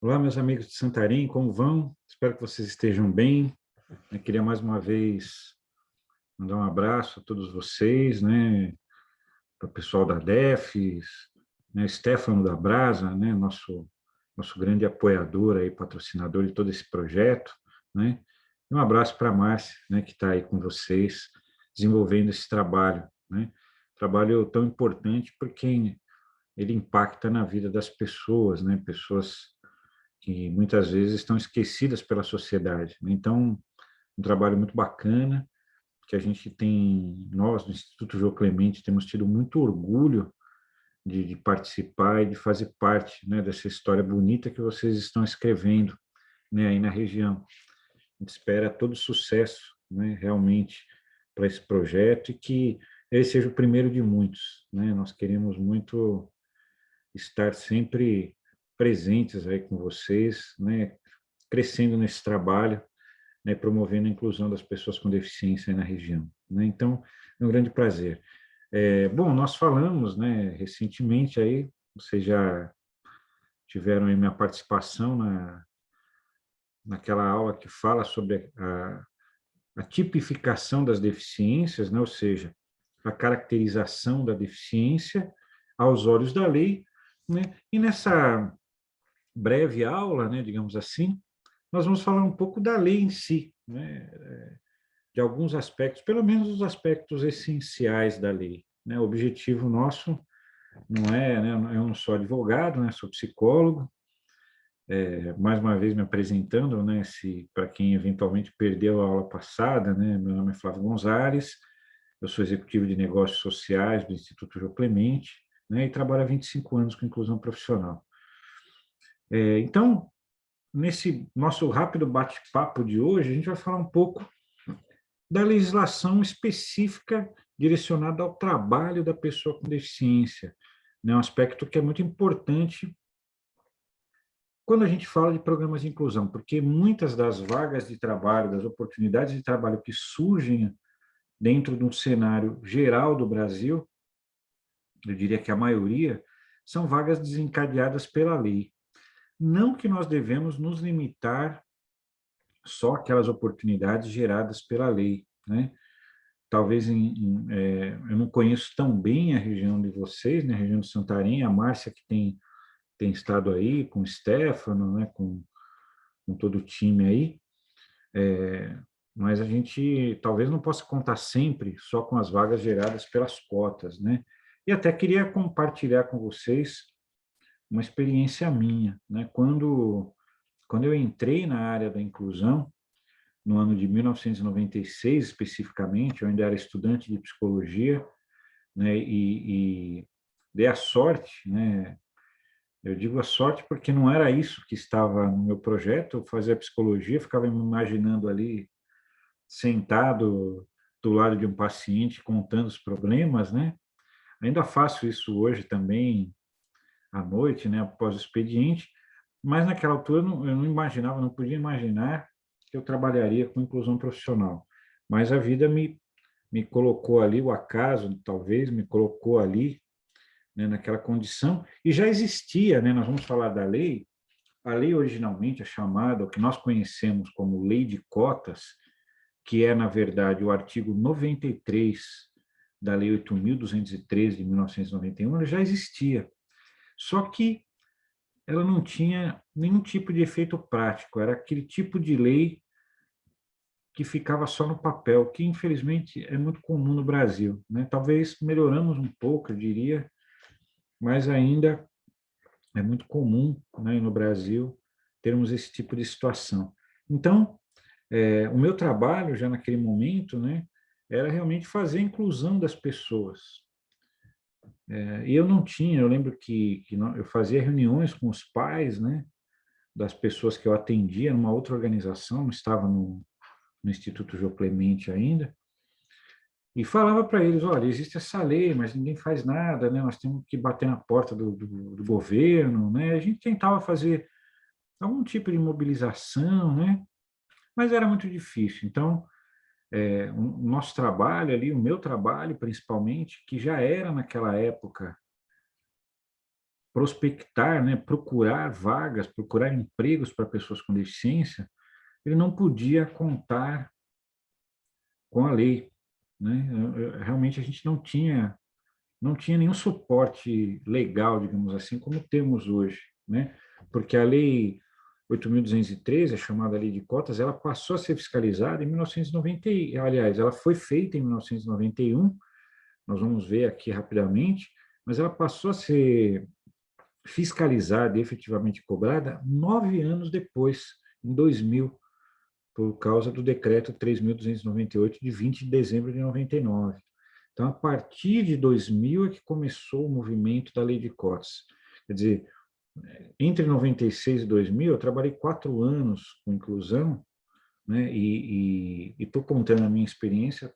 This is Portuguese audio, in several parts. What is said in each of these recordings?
Olá, meus amigos de Santarém, como vão? Espero que vocês estejam bem. Eu queria mais uma vez mandar um abraço a todos vocês, né? Para o pessoal da DEFES, né? Stefano da Brasa, né? Nosso grande apoiador aí, patrocinador de todo esse projeto, né? E um abraço para a Márcia, né? Que está aí com vocês, desenvolvendo esse trabalho, né? Trabalho tão importante porque ele impacta na vida das pessoas, né? Pessoas que muitas vezes estão esquecidas pela sociedade, né? Então, um trabalho muito bacana, que a gente tem, nós, do Instituto João Clemente, temos tido muito orgulho de participar e de fazer parte, né, dessa história bonita que vocês estão escrevendo, né, aí na região. A gente espera todo sucesso, né, realmente, para esse projeto e que ele seja o primeiro de muitos, né? Nós queremos muito estar sempre presentes aí com vocês, né, crescendo nesse trabalho, né, promovendo a inclusão das pessoas com deficiência na região, né? Então, é um grande prazer. Bom, nós falamos, né, recentemente aí, vocês já tiveram aí minha participação naquela aula que fala sobre a tipificação das deficiências, né, ou seja, a caracterização da deficiência aos olhos da lei, né? E nessa breve aula, né, digamos assim, nós vamos falar um pouco da lei em si, né, de alguns aspectos, pelo menos os aspectos essenciais da lei, né? O objetivo nosso não é, né, eu não sou advogado, né, sou psicólogo, mais uma vez me apresentando, né, se para quem eventualmente perdeu a aula passada, né, meu nome é Flávio Gonzalez, eu sou executivo de negócios sociais do Instituto João Clemente, né, e trabalho há 25 anos com inclusão profissional. Então, nesse nosso rápido bate-papo de hoje, a gente vai falar um pouco da legislação específica direcionada ao trabalho da pessoa com deficiência, né? Um aspecto que é muito importante quando a gente fala de programas de inclusão, porque muitas das vagas de trabalho, das oportunidades de trabalho que surgem dentro de um cenário geral do Brasil, eu diria que a maioria, são vagas desencadeadas pela lei. Não que nós devemos nos limitar só àquelas oportunidades geradas pela lei, né? Talvez eu não conheço tão bem a região de vocês, né, a região de Santarém, a Márcia que tem estado aí com o Stefano, né, com todo o time aí, mas a gente talvez não possa contar sempre só com as vagas geradas pelas cotas, né? E até queria compartilhar com vocês uma experiência minha, né? Quando eu entrei na área da inclusão, no ano de 1996 especificamente, eu ainda era estudante de psicologia, né, e dei a sorte, né, eu digo a sorte porque não era isso que estava no meu projeto, eu fazia psicologia, ficava me imaginando ali sentado do lado de um paciente contando os problemas, né? Ainda faço isso hoje também à noite, né, após o expediente, mas naquela altura eu não imaginava, não podia imaginar que eu trabalharia com inclusão profissional. Mas a vida me colocou ali, o acaso talvez me colocou ali, né, naquela condição, e já existia, né, nós vamos falar da lei, a lei originalmente é chamada, o que nós conhecemos como lei de cotas, que é, na verdade, o artigo 93 da lei 8.213 de 1991, ela já existia. Só que ela não tinha nenhum tipo de efeito prático, era aquele tipo de lei que ficava só no papel, que infelizmente é muito comum no Brasil, né? Talvez melhoramos um pouco, eu diria, mas ainda é muito comum, né, no Brasil, termos esse tipo de situação. Então, o meu trabalho já naquele momento, né, era realmente fazer a inclusão das pessoas. E eu não tinha, eu lembro que eu fazia reuniões com os pais, né, das pessoas que eu atendia numa outra organização, não estava no Instituto João Clemente ainda, e falava para eles, olha, existe essa lei, mas ninguém faz nada, né? Nós temos que bater na porta do governo, né? A gente tentava fazer algum tipo de mobilização, né? Mas era muito difícil. Então, o nosso trabalho ali, o meu trabalho principalmente, que já era naquela época prospectar, né, procurar vagas, procurar empregos para pessoas com deficiência, ele não podia contar com a lei, né? Realmente a gente não tinha nenhum suporte legal, digamos assim, como temos hoje, né? Porque a lei 8.213, a chamada lei de cotas, ela passou a ser fiscalizada em 1990, aliás, ela foi feita em 1991, nós vamos ver aqui rapidamente, mas ela passou a ser fiscalizada e efetivamente cobrada 9 anos depois, em 2000, por causa do decreto 3.298, de 20 de dezembro de 99. Então, a partir de 2000 é que começou o movimento da lei de cotas. Quer dizer, entre 96 e 2000, eu trabalhei 4 anos com inclusão, né, e estou contando a minha experiência,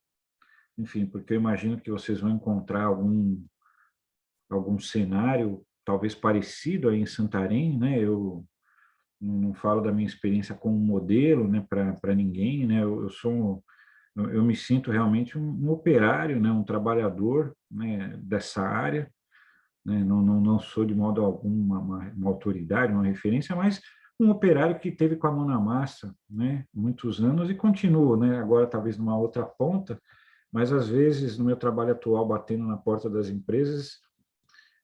enfim, porque eu imagino que vocês vão encontrar algum cenário, talvez parecido aí em Santarém, né, eu não falo da minha experiência como modelo, né, para ninguém, né, eu me sinto realmente um operário, né, um trabalhador, né, dessa área, né, não sou de modo algum uma autoridade, uma referência, mas um operário que teve com a mão na massa, né, muitos anos e continuo, né, agora talvez numa outra ponta, mas às vezes no meu trabalho atual, batendo na porta das empresas,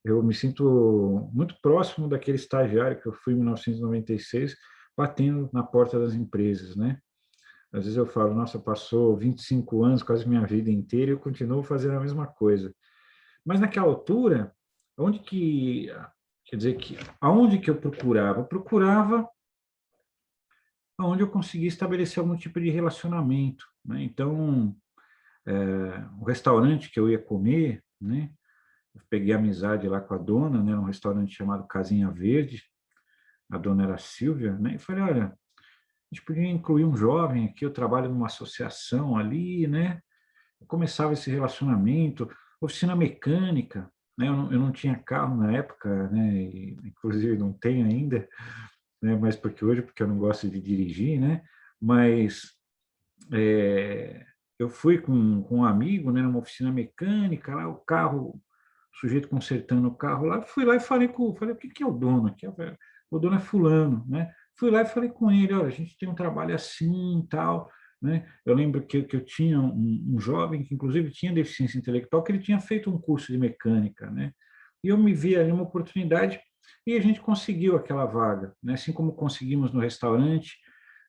eu me sinto muito próximo daquele estagiário que eu fui em 1996, batendo na porta das empresas, né? Às vezes eu falo, nossa, passou 25 anos, quase minha vida inteira, e eu continuo fazendo a mesma coisa. Mas naquela altura, onde que, quer dizer, aonde que eu procurava? Eu procurava aonde eu conseguia estabelecer algum tipo de relacionamento, né? Então, o restaurante que eu ia comer, né? Eu peguei amizade lá com a dona, né? Um restaurante chamado Casinha Verde, a dona era a Silvia, né? E falei, olha, a gente podia incluir um jovem aqui, eu trabalho numa associação ali, né? Eu começava esse relacionamento, oficina mecânica, né? Eu não tinha carro na época, né? E, inclusive não tenho ainda, né? Mas porque eu não gosto de dirigir, né? Mas eu fui com um amigo, né? Numa oficina mecânica, lá o carro, o sujeito consertando o carro lá, fui lá e falei, o que que é o dono aqui? O dono é fulano, né? Fui lá e falei com ele, olha, a gente tem um trabalho assim e tal, né? Eu lembro que eu tinha um jovem que inclusive tinha deficiência intelectual, que ele tinha feito um curso de mecânica, né? E eu me vi ali uma oportunidade e a gente conseguiu aquela vaga, né? Assim como conseguimos no restaurante,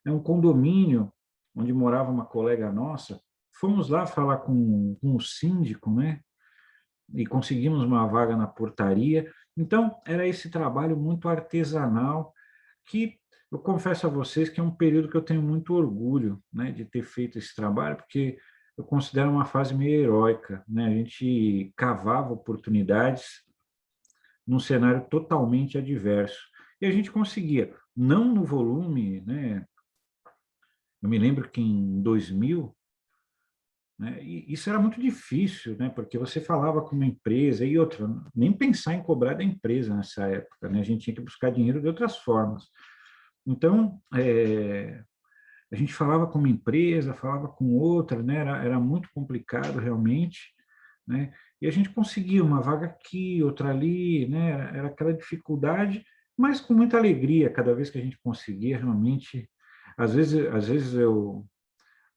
é um condomínio onde morava uma colega nossa, fomos lá falar com o síndico, né? E conseguimos uma vaga na portaria. Então, era esse trabalho muito artesanal, que eu confesso a vocês que é um período que eu tenho muito orgulho, né, de ter feito esse trabalho, porque eu considero uma fase meio heróica, né? A gente cavava oportunidades num cenário totalmente adverso. E a gente conseguia, não no volume, né? Eu me lembro que em 2000, né? E isso era muito difícil, né? Porque você falava com uma empresa e outra, nem pensar em cobrar da empresa nessa época, né? A gente tinha que buscar dinheiro de outras formas. Então, a gente falava com uma empresa, falava com outra, né? Era muito complicado realmente, né? E a gente conseguia uma vaga aqui, outra ali, né? Era aquela dificuldade, mas com muita alegria cada vez que a gente conseguia realmente. Às vezes eu,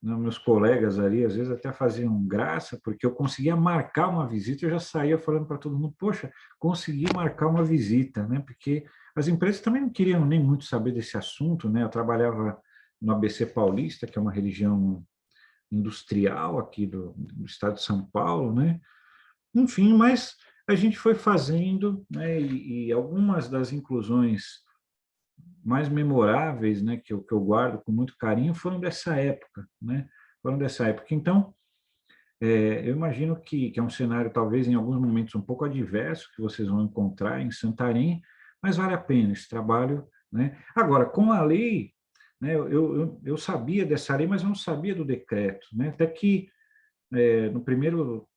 né, meus colegas ali, às vezes até faziam graça, porque eu conseguia marcar uma visita, eu já saía falando para todo mundo, poxa, consegui marcar uma visita, né? Porque as empresas também não queriam nem muito saber desse assunto, né? Eu trabalhava no ABC Paulista, que é uma região industrial aqui do estado de São Paulo, né? Enfim, mas a gente foi fazendo, né? E algumas das inclusões mais memoráveis, né, que eu guardo com muito carinho, foram dessa época, né? Foram dessa época. Então, eu imagino que é um cenário, talvez, em alguns momentos, um pouco adverso, que vocês vão encontrar em Santarém, mas vale a pena esse trabalho, né? Agora, com a lei, né, eu sabia dessa lei, mas eu não sabia do decreto, né? Até que, no primeiro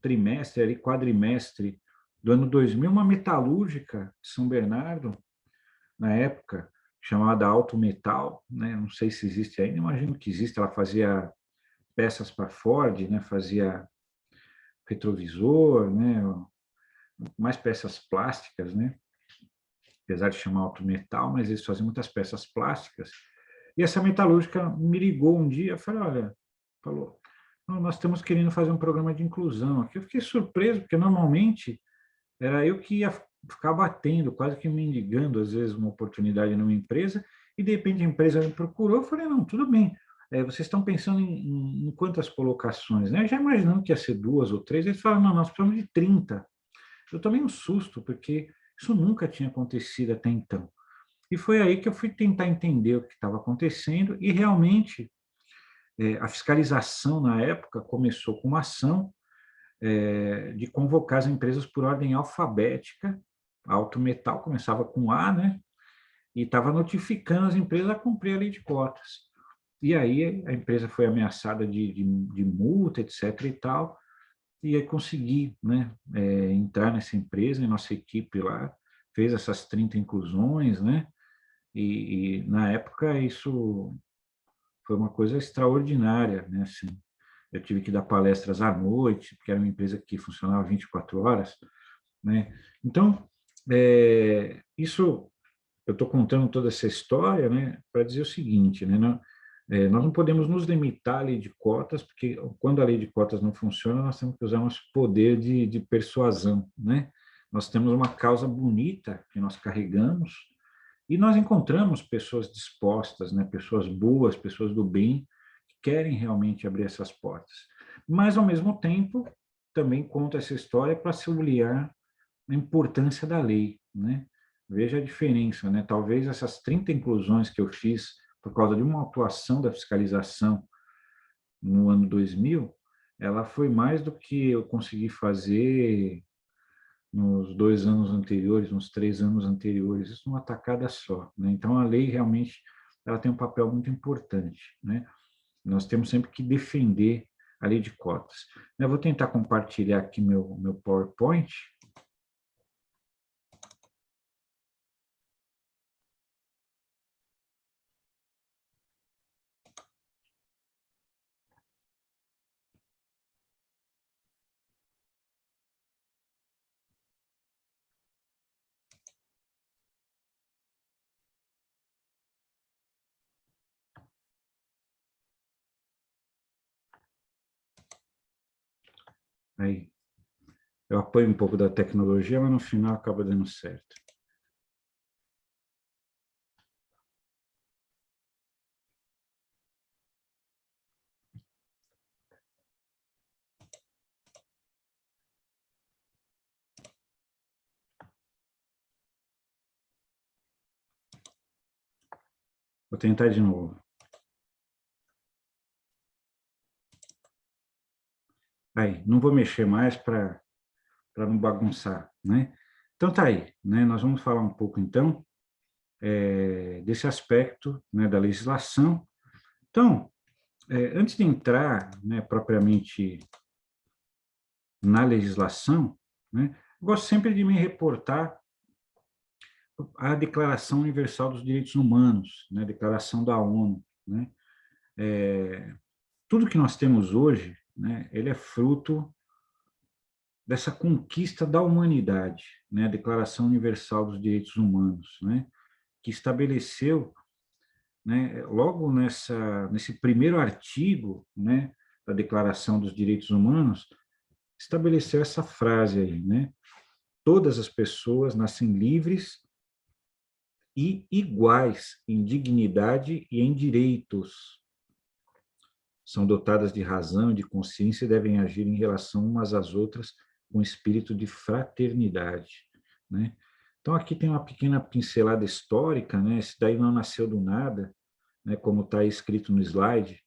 trimestre, ali, quadrimestre do ano 2000, uma metalúrgica de São Bernardo, na época, chamada Alto Metal, né? Não sei se existe ainda, imagino que existe. Ela fazia peças para Ford, né? Fazia retrovisor, né? mais peças plásticas, né? Apesar de chamar Alto Metal, mas eles faziam muitas peças plásticas. E essa metalúrgica me ligou um dia, falei, olha, falou, não, nós estamos querendo fazer um programa de inclusão aqui. Eu fiquei surpreso, porque normalmente era eu que ia ficar batendo, quase que mendigando, às vezes, uma oportunidade numa empresa, e de repente a empresa me procurou, eu falei, não, tudo bem, vocês estão pensando em quantas colocações, né? Eu já imaginando que ia ser 2 ou 3, eles falaram, não, nós precisamos de 30. Eu tomei um susto, porque isso nunca tinha acontecido até então. E foi aí que eu fui tentar entender o que estava acontecendo, e realmente a fiscalização, na época, começou com uma ação de convocar as empresas por ordem alfabética. A Alto Metal começava com A, né? E estava notificando as empresas a cumprir a lei de cotas. E aí a empresa foi ameaçada de multa, etc. e tal, e aí consegui, né, entrar nessa empresa, e nossa equipe lá fez essas 30 inclusões, né? E na época isso foi uma coisa extraordinária, né? Assim, eu tive que dar palestras à noite, porque era uma empresa que funcionava 24 horas, né? Então, isso, eu estou contando toda essa história, né, para dizer o seguinte, né, nós não podemos nos limitar à lei de cotas, porque quando a lei de cotas não funciona, nós temos que usar nosso poder de persuasão, né? Nós temos uma causa bonita que nós carregamos, e nós encontramos pessoas dispostas, né, pessoas boas, pessoas do bem, que querem realmente abrir essas portas. Mas, ao mesmo tempo, também conta essa história para sublinhar a importância da lei, né? Veja a diferença, né? Talvez essas 30 inclusões que eu fiz por causa de uma atuação da fiscalização no ano 2000, ela foi mais do que eu consegui fazer nos 2 anos anteriores, nos 3 anos anteriores, isso numa tacada só, né? Então, a lei realmente ela tem um papel muito importante, né? Nós temos sempre que defender a lei de cotas. Eu vou tentar compartilhar aqui meu PowerPoint. Aí, eu apoio um pouco da tecnologia, mas no final acaba dando certo. Vou tentar de novo. Aí, não vou mexer mais para não bagunçar, né? Então tá aí, né? Nós vamos falar um pouco então desse aspecto, né, da legislação. Então, antes de entrar, né, propriamente na legislação, né, eu gosto sempre de me reportar à Declaração Universal dos Direitos Humanos, né, a Declaração da ONU, né? Tudo que nós temos hoje, né, ele é fruto dessa conquista da humanidade, né, a Declaração Universal dos Direitos Humanos, né, que estabeleceu, né, logo nesse primeiro artigo, né, da Declaração dos Direitos Humanos, estabeleceu essa frase aí, né, todas as pessoas nascem livres e iguais em dignidade e em direitos, são dotadas de razão e de consciência e devem agir em relação umas às outras com espírito de fraternidade, né? Então, aqui tem uma pequena pincelada histórica, né? Isso daí não nasceu do nada, né? Como está escrito no slide,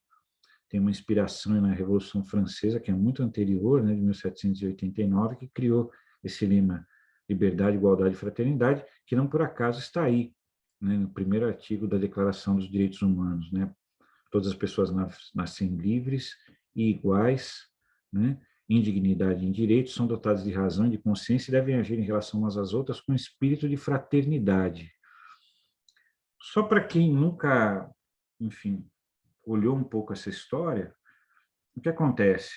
tem uma inspiração na Revolução Francesa, que é muito anterior, né? De 1789, que criou esse lema liberdade, igualdade e fraternidade, que não por acaso está aí, né? No primeiro artigo da Declaração dos Direitos Humanos, né? Todas as pessoas nascem livres e iguais, né? Em dignidade e em direitos, são dotadas de razão e de consciência e devem agir em relação umas às outras com espírito de fraternidade. Só para quem nunca, enfim, olhou um pouco essa história, o que acontece?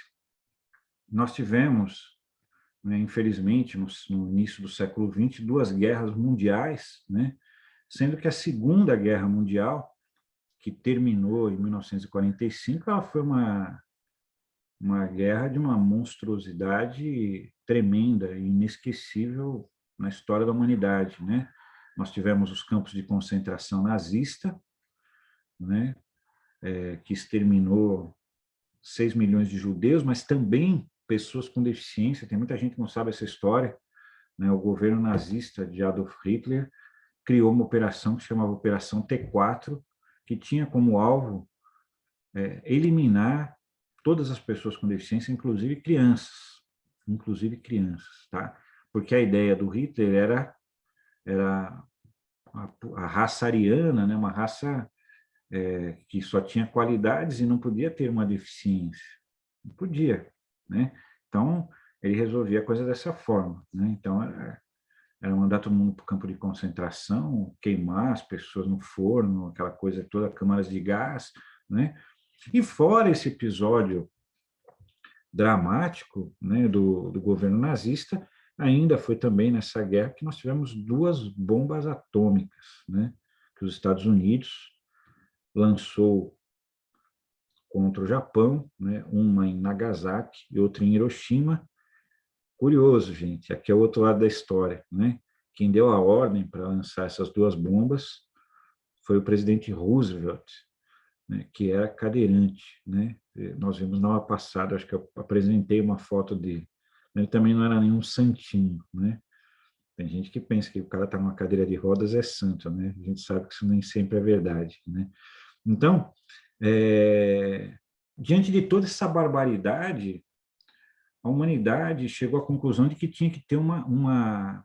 Nós tivemos né, infelizmente, no início do século XX, duas guerras mundiais, né, sendo que a Segunda Guerra Mundial, que terminou em 1945, ela foi uma guerra de uma monstruosidade tremenda e inesquecível na história da humanidade, né? Nós tivemos os campos de concentração nazista, né, que exterminou 6 milhões de judeus, mas também pessoas com deficiência. Tem muita gente que não sabe essa história, né? O governo nazista de Adolf Hitler criou uma operação que se chamava Operação T4, que tinha como alvo eliminar todas as pessoas com deficiência, inclusive crianças, tá? Porque a ideia do Hitler era a raça ariana, né? Uma raça que só tinha qualidades e não podia ter uma deficiência. Não podia, né? Então, ele resolvia a coisa dessa forma, né? Então, era mandar todo mundo para o campo de concentração, queimar as pessoas no forno, aquela coisa toda, câmaras de gás, né? E fora esse episódio dramático, né, do governo nazista, ainda foi também nessa guerra que nós tivemos duas bombas atômicas, né, que os Estados Unidos lançou contra o Japão, né, uma em Nagasaki e outra em Hiroshima. Curioso, gente, aqui é o outro lado da história, né? Quem deu a ordem para lançar essas duas bombas foi o presidente Roosevelt, né, que era cadeirante, né? Nós vimos na aula passada, acho que eu apresentei uma foto dele. Ele também não era nenhum santinho, né? Tem gente que pensa que o cara está numa cadeira de rodas é santo, né? A gente sabe que isso nem sempre é verdade, né? Então, diante de toda essa barbaridade, a humanidade chegou à conclusão de que tinha que ter uma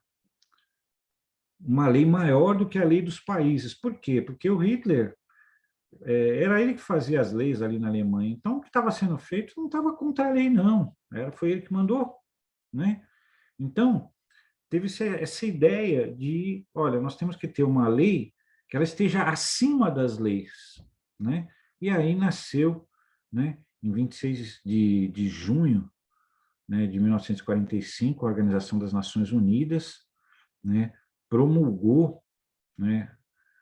lei maior do que a lei dos países. Por quê? Porque o Hitler era ele que fazia as leis ali na Alemanha. Então, o que estava sendo feito não estava contra a lei, não. Foi ele que mandou, né? Então, teve essa ideia de, olha, nós temos que ter uma lei que ela esteja acima das leis, né? E aí nasceu, né, em 26 de junho, né, de 1945, a Organização das Nações Unidas, né, promulgou, né,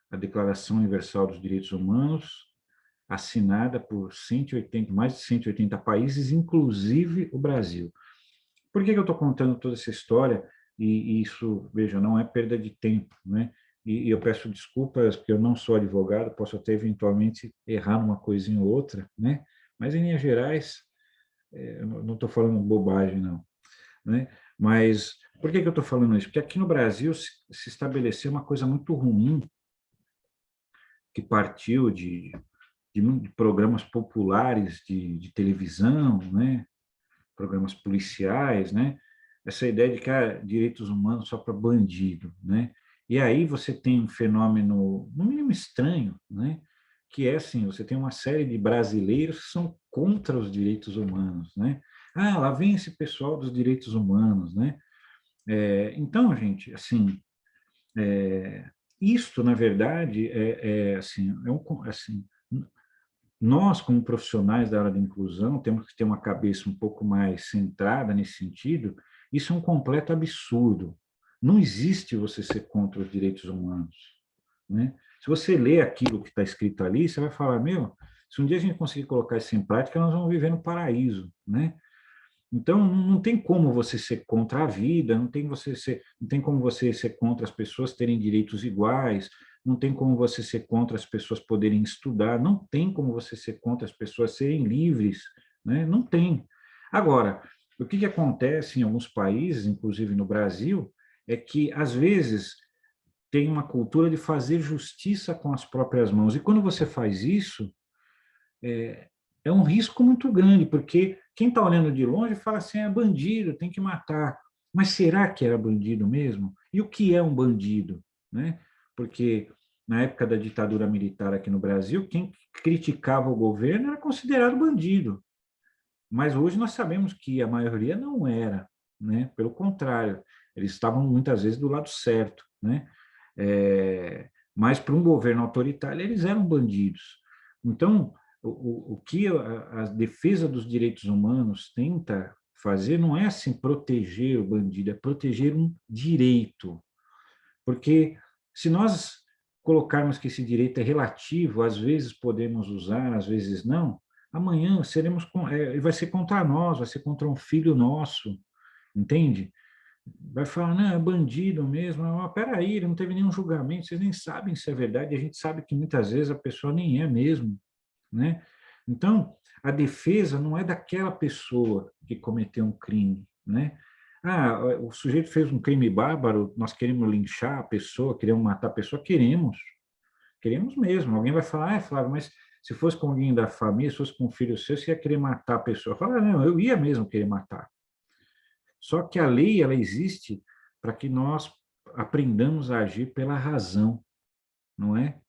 a Declaração Universal dos Direitos Humanos, assinada por mais de 180 países, inclusive o Brasil. Por que eu estou contando toda essa história? E isso, veja, não é perda de tempo, né? E eu peço desculpas, porque eu não sou advogado, posso até eventualmente errar numa coisinha ou outra, né? Mas, em linhas gerais, eu não estou falando bobagem, não, né? Mas por que eu estou falando isso? Porque aqui no Brasil se estabeleceu uma coisa muito ruim, que partiu de programas populares de televisão, né? Programas policiais, né? Essa ideia de que direitos humanos só para bandido, né? E aí você tem um fenômeno, no mínimo estranho, né? Que é assim, você tem uma série de brasileiros que são contra os direitos humanos, né? Ah, lá vem esse pessoal dos direitos humanos, né? Então, gente, assim, isto, na verdade, assim, assim, nós, como profissionais da área da inclusão, temos que ter uma cabeça um pouco mais centrada nesse sentido. Isso é um completo absurdo. Não existe você ser contra os direitos humanos, né? Se você lê aquilo que está escrito ali, você vai falar, meu, se um dia a gente conseguir colocar isso em prática, nós vamos viver no paraíso, né? Então, não tem como você ser contra a vida, não tem como você ser contra as pessoas terem direitos iguais, não tem como você ser contra as pessoas poderem estudar, não tem como você ser contra as pessoas serem livres, né? Não tem. Agora, o que acontece em alguns países, inclusive no Brasil, é que, às vezes, tem uma cultura de fazer justiça com as próprias mãos. E quando você faz isso, é um risco muito grande, porque quem está olhando de longe fala assim, é bandido, tem que matar. Mas será que era bandido mesmo? E o que é um bandido, né? Porque na época da ditadura militar aqui no Brasil, quem criticava o governo era considerado bandido. Mas hoje nós sabemos que a maioria não era, né? Pelo contrário, eles estavam muitas vezes do lado certo, né? Mas para um governo autoritário eles eram bandidos. Então, o que a defesa dos direitos humanos tenta fazer não é assim proteger o bandido, é proteger um direito. Porque se nós colocarmos que esse direito é relativo, às vezes podemos usar, às vezes não, amanhã vai ser contra nós, vai ser contra um filho nosso, entende? Vai falar, não, é bandido mesmo. Mas, peraí, não teve nenhum julgamento, vocês nem sabem se é verdade, a gente sabe que muitas vezes a pessoa nem é mesmo, né? Então, a defesa não é daquela pessoa que cometeu um crime, né? Ah, o sujeito fez um crime bárbaro, nós queremos linchar a pessoa, queremos matar a pessoa, queremos mesmo. Alguém vai falar, Flávio, mas se fosse com alguém da família, se fosse com um filho seu, você ia querer matar a pessoa. Fala, não, eu ia mesmo querer matar. Só que a lei, ela existe para que nós aprendamos a agir pela razão, não é?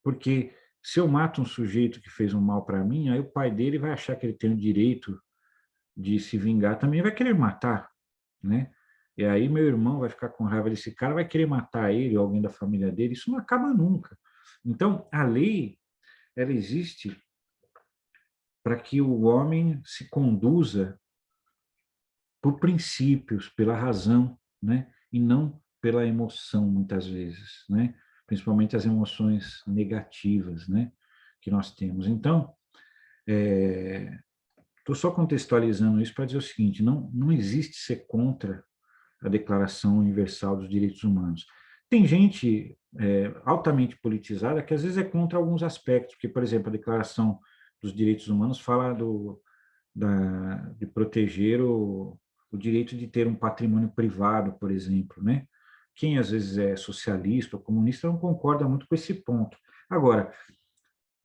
Porque se eu mato um sujeito que fez um mal para mim, aí o pai dele vai achar que ele tem o direito de se vingar, também vai querer matar, né? E aí meu irmão vai ficar com raiva desse cara, vai querer matar ele ou alguém da família dele, isso não acaba nunca. Então, a lei, ela existe para que o homem se conduza por princípios, pela razão, né? E não pela emoção, muitas vezes, né? Principalmente as emoções negativas, né? Que nós temos. Então, estou só contextualizando isso para dizer o seguinte: não existe ser contra a Declaração Universal dos Direitos Humanos. Tem gente altamente politizada que às vezes é contra alguns aspectos, porque, por exemplo, a Declaração dos Direitos Humanos fala de proteger o direito de ter um patrimônio privado, por exemplo, né? Quem às vezes é socialista ou comunista não concorda muito com esse ponto. Agora,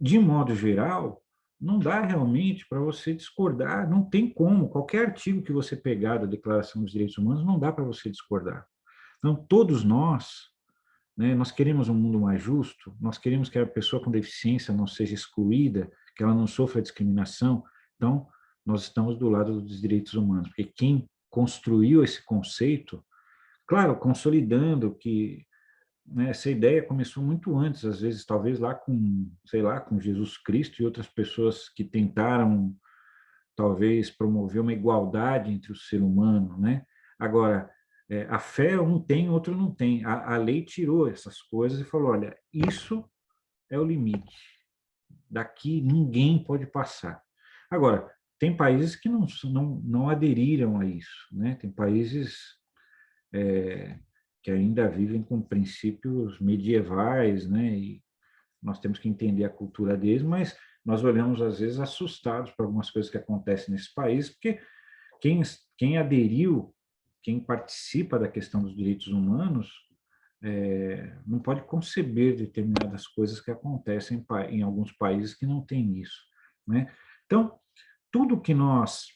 de modo geral, não dá realmente para você discordar, não tem como. Qualquer artigo que você pegar da Declaração dos Direitos Humanos, não dá para você discordar. Então, todos nós, né, nós queremos um mundo mais justo, nós queremos que a pessoa com deficiência não seja excluída, que ela não sofra discriminação. Então, nós estamos do lado dos direitos humanos, porque quem construiu esse conceito, claro, consolidando que, né, essa ideia começou muito antes, às vezes, talvez lá com, sei lá, com Jesus Cristo e outras pessoas que tentaram, talvez, promover uma igualdade entre o ser humano, né? Agora, a fé um tem, outro não tem. A lei tirou essas coisas e falou, olha, isso é o limite. Daqui ninguém pode passar. Agora, tem países que não aderiram a isso, né? Tem países que ainda vivem com princípios medievais, né? E nós temos que entender a cultura deles, mas nós olhamos, às vezes, assustados por algumas coisas que acontecem nesse país, porque quem, quem aderiu, quem participa da questão dos direitos humanos, não pode conceber determinadas coisas que acontecem em alguns países que não têm isso, né? Então, tudo que nós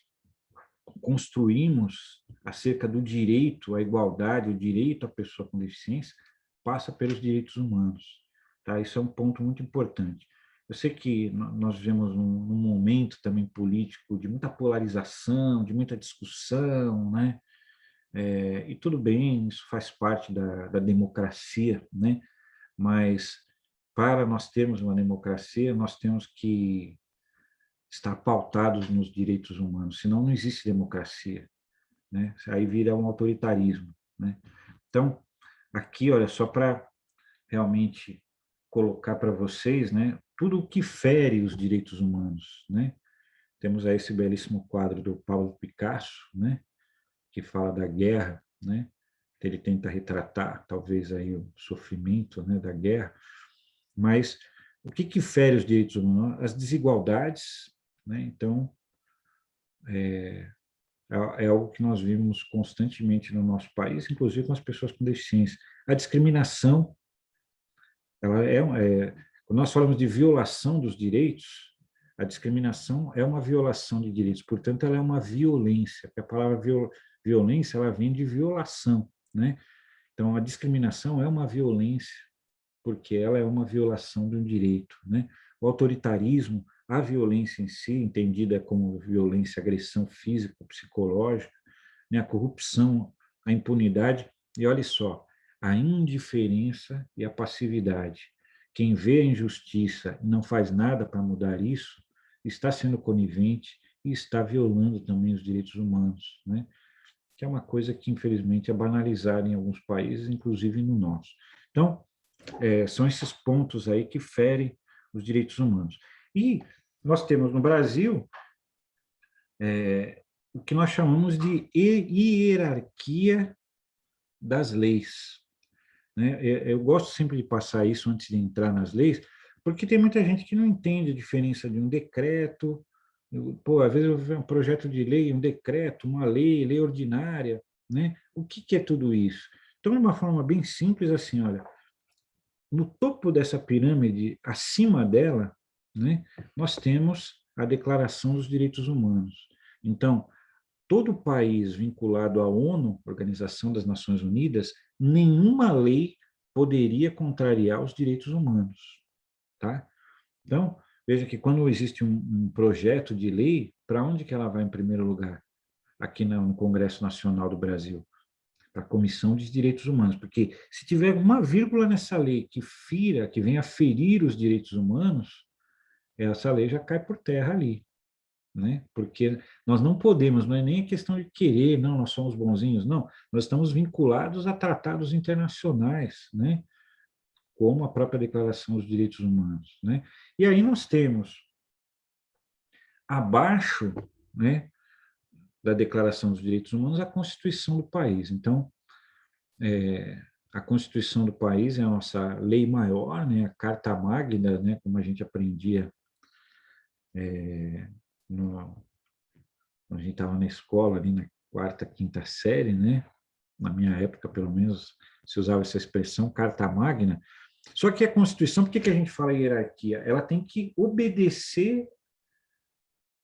construímos acerca do direito à igualdade, o direito à pessoa com deficiência, passa pelos direitos humanos, tá? Isso é um ponto muito importante. Eu sei que nós vivemos num momento também político de muita polarização, de muita discussão, né? E tudo bem, isso faz parte da democracia, né? Mas para nós termos uma democracia, nós temos que estar pautados nos direitos humanos, senão não existe democracia, né? Aí vira um autoritarismo, né? Então, aqui, olha, só para realmente colocar para vocês, né, tudo o que fere os direitos humanos, né? Temos aí esse belíssimo quadro do Pablo Picasso, né, que fala da guerra, né? Ele tenta retratar talvez aí o sofrimento, né, da guerra, mas o que fere os direitos humanos? As desigualdades, né? Então, é algo que nós vimos constantemente no nosso país, inclusive com as pessoas com deficiência. A discriminação, ela quando nós falamos de violação dos direitos, a discriminação é uma violação de direitos, portanto, ela é uma violência, porque a palavra violência, ela vem de violação, né? Então, a discriminação é uma violência, porque ela é uma violação de um direito, né? O autoritarismo, a violência em si, entendida como violência, agressão física, psicológica, né? A corrupção, a impunidade, e olha só, a indiferença e a passividade. Quem vê a injustiça e não faz nada para mudar isso, está sendo conivente e está violando também os direitos humanos, né? Que é uma coisa que, infelizmente, é banalizada em alguns países, inclusive no nosso. Então, são esses pontos aí que ferem os direitos humanos. E nós temos no Brasil o que nós chamamos de hierarquia das leis, né? Eu gosto sempre de passar isso antes de entrar nas leis, porque tem muita gente que não entende a diferença de um decreto. Pô, às vezes eu vejo um projeto de lei, um decreto, uma lei, lei ordinária, né? O que é tudo isso? Então, de uma forma bem simples, assim, olha, no topo dessa pirâmide, acima dela, né, nós temos a Declaração dos Direitos Humanos. Então, todo país vinculado à ONU, Organização das Nações Unidas, nenhuma lei poderia contrariar os direitos humanos, tá? Então, veja que quando existe um projeto de lei, para onde que ela vai em primeiro lugar? Aqui no Congresso Nacional do Brasil, para a Comissão de Direitos Humanos, porque se tiver uma vírgula nessa lei que fira, que venha ferir os direitos humanos, essa lei já cai por terra ali, né? Porque nós não podemos, não é nem questão de querer, não, nós somos bonzinhos, não, nós estamos vinculados a tratados internacionais, né? Como a própria Declaração dos Direitos Humanos, né? E aí nós temos abaixo, né, da Declaração dos Direitos Humanos a Constituição do país. Então, a Constituição do país é a nossa lei maior, né, a Carta Magna, né, como a gente aprendia no, quando a gente estava na escola, ali na quarta, quinta série, né, na minha época, pelo menos, se usava essa expressão, Carta Magna. Só que a Constituição, por que a gente fala hierarquia? Ela tem que obedecer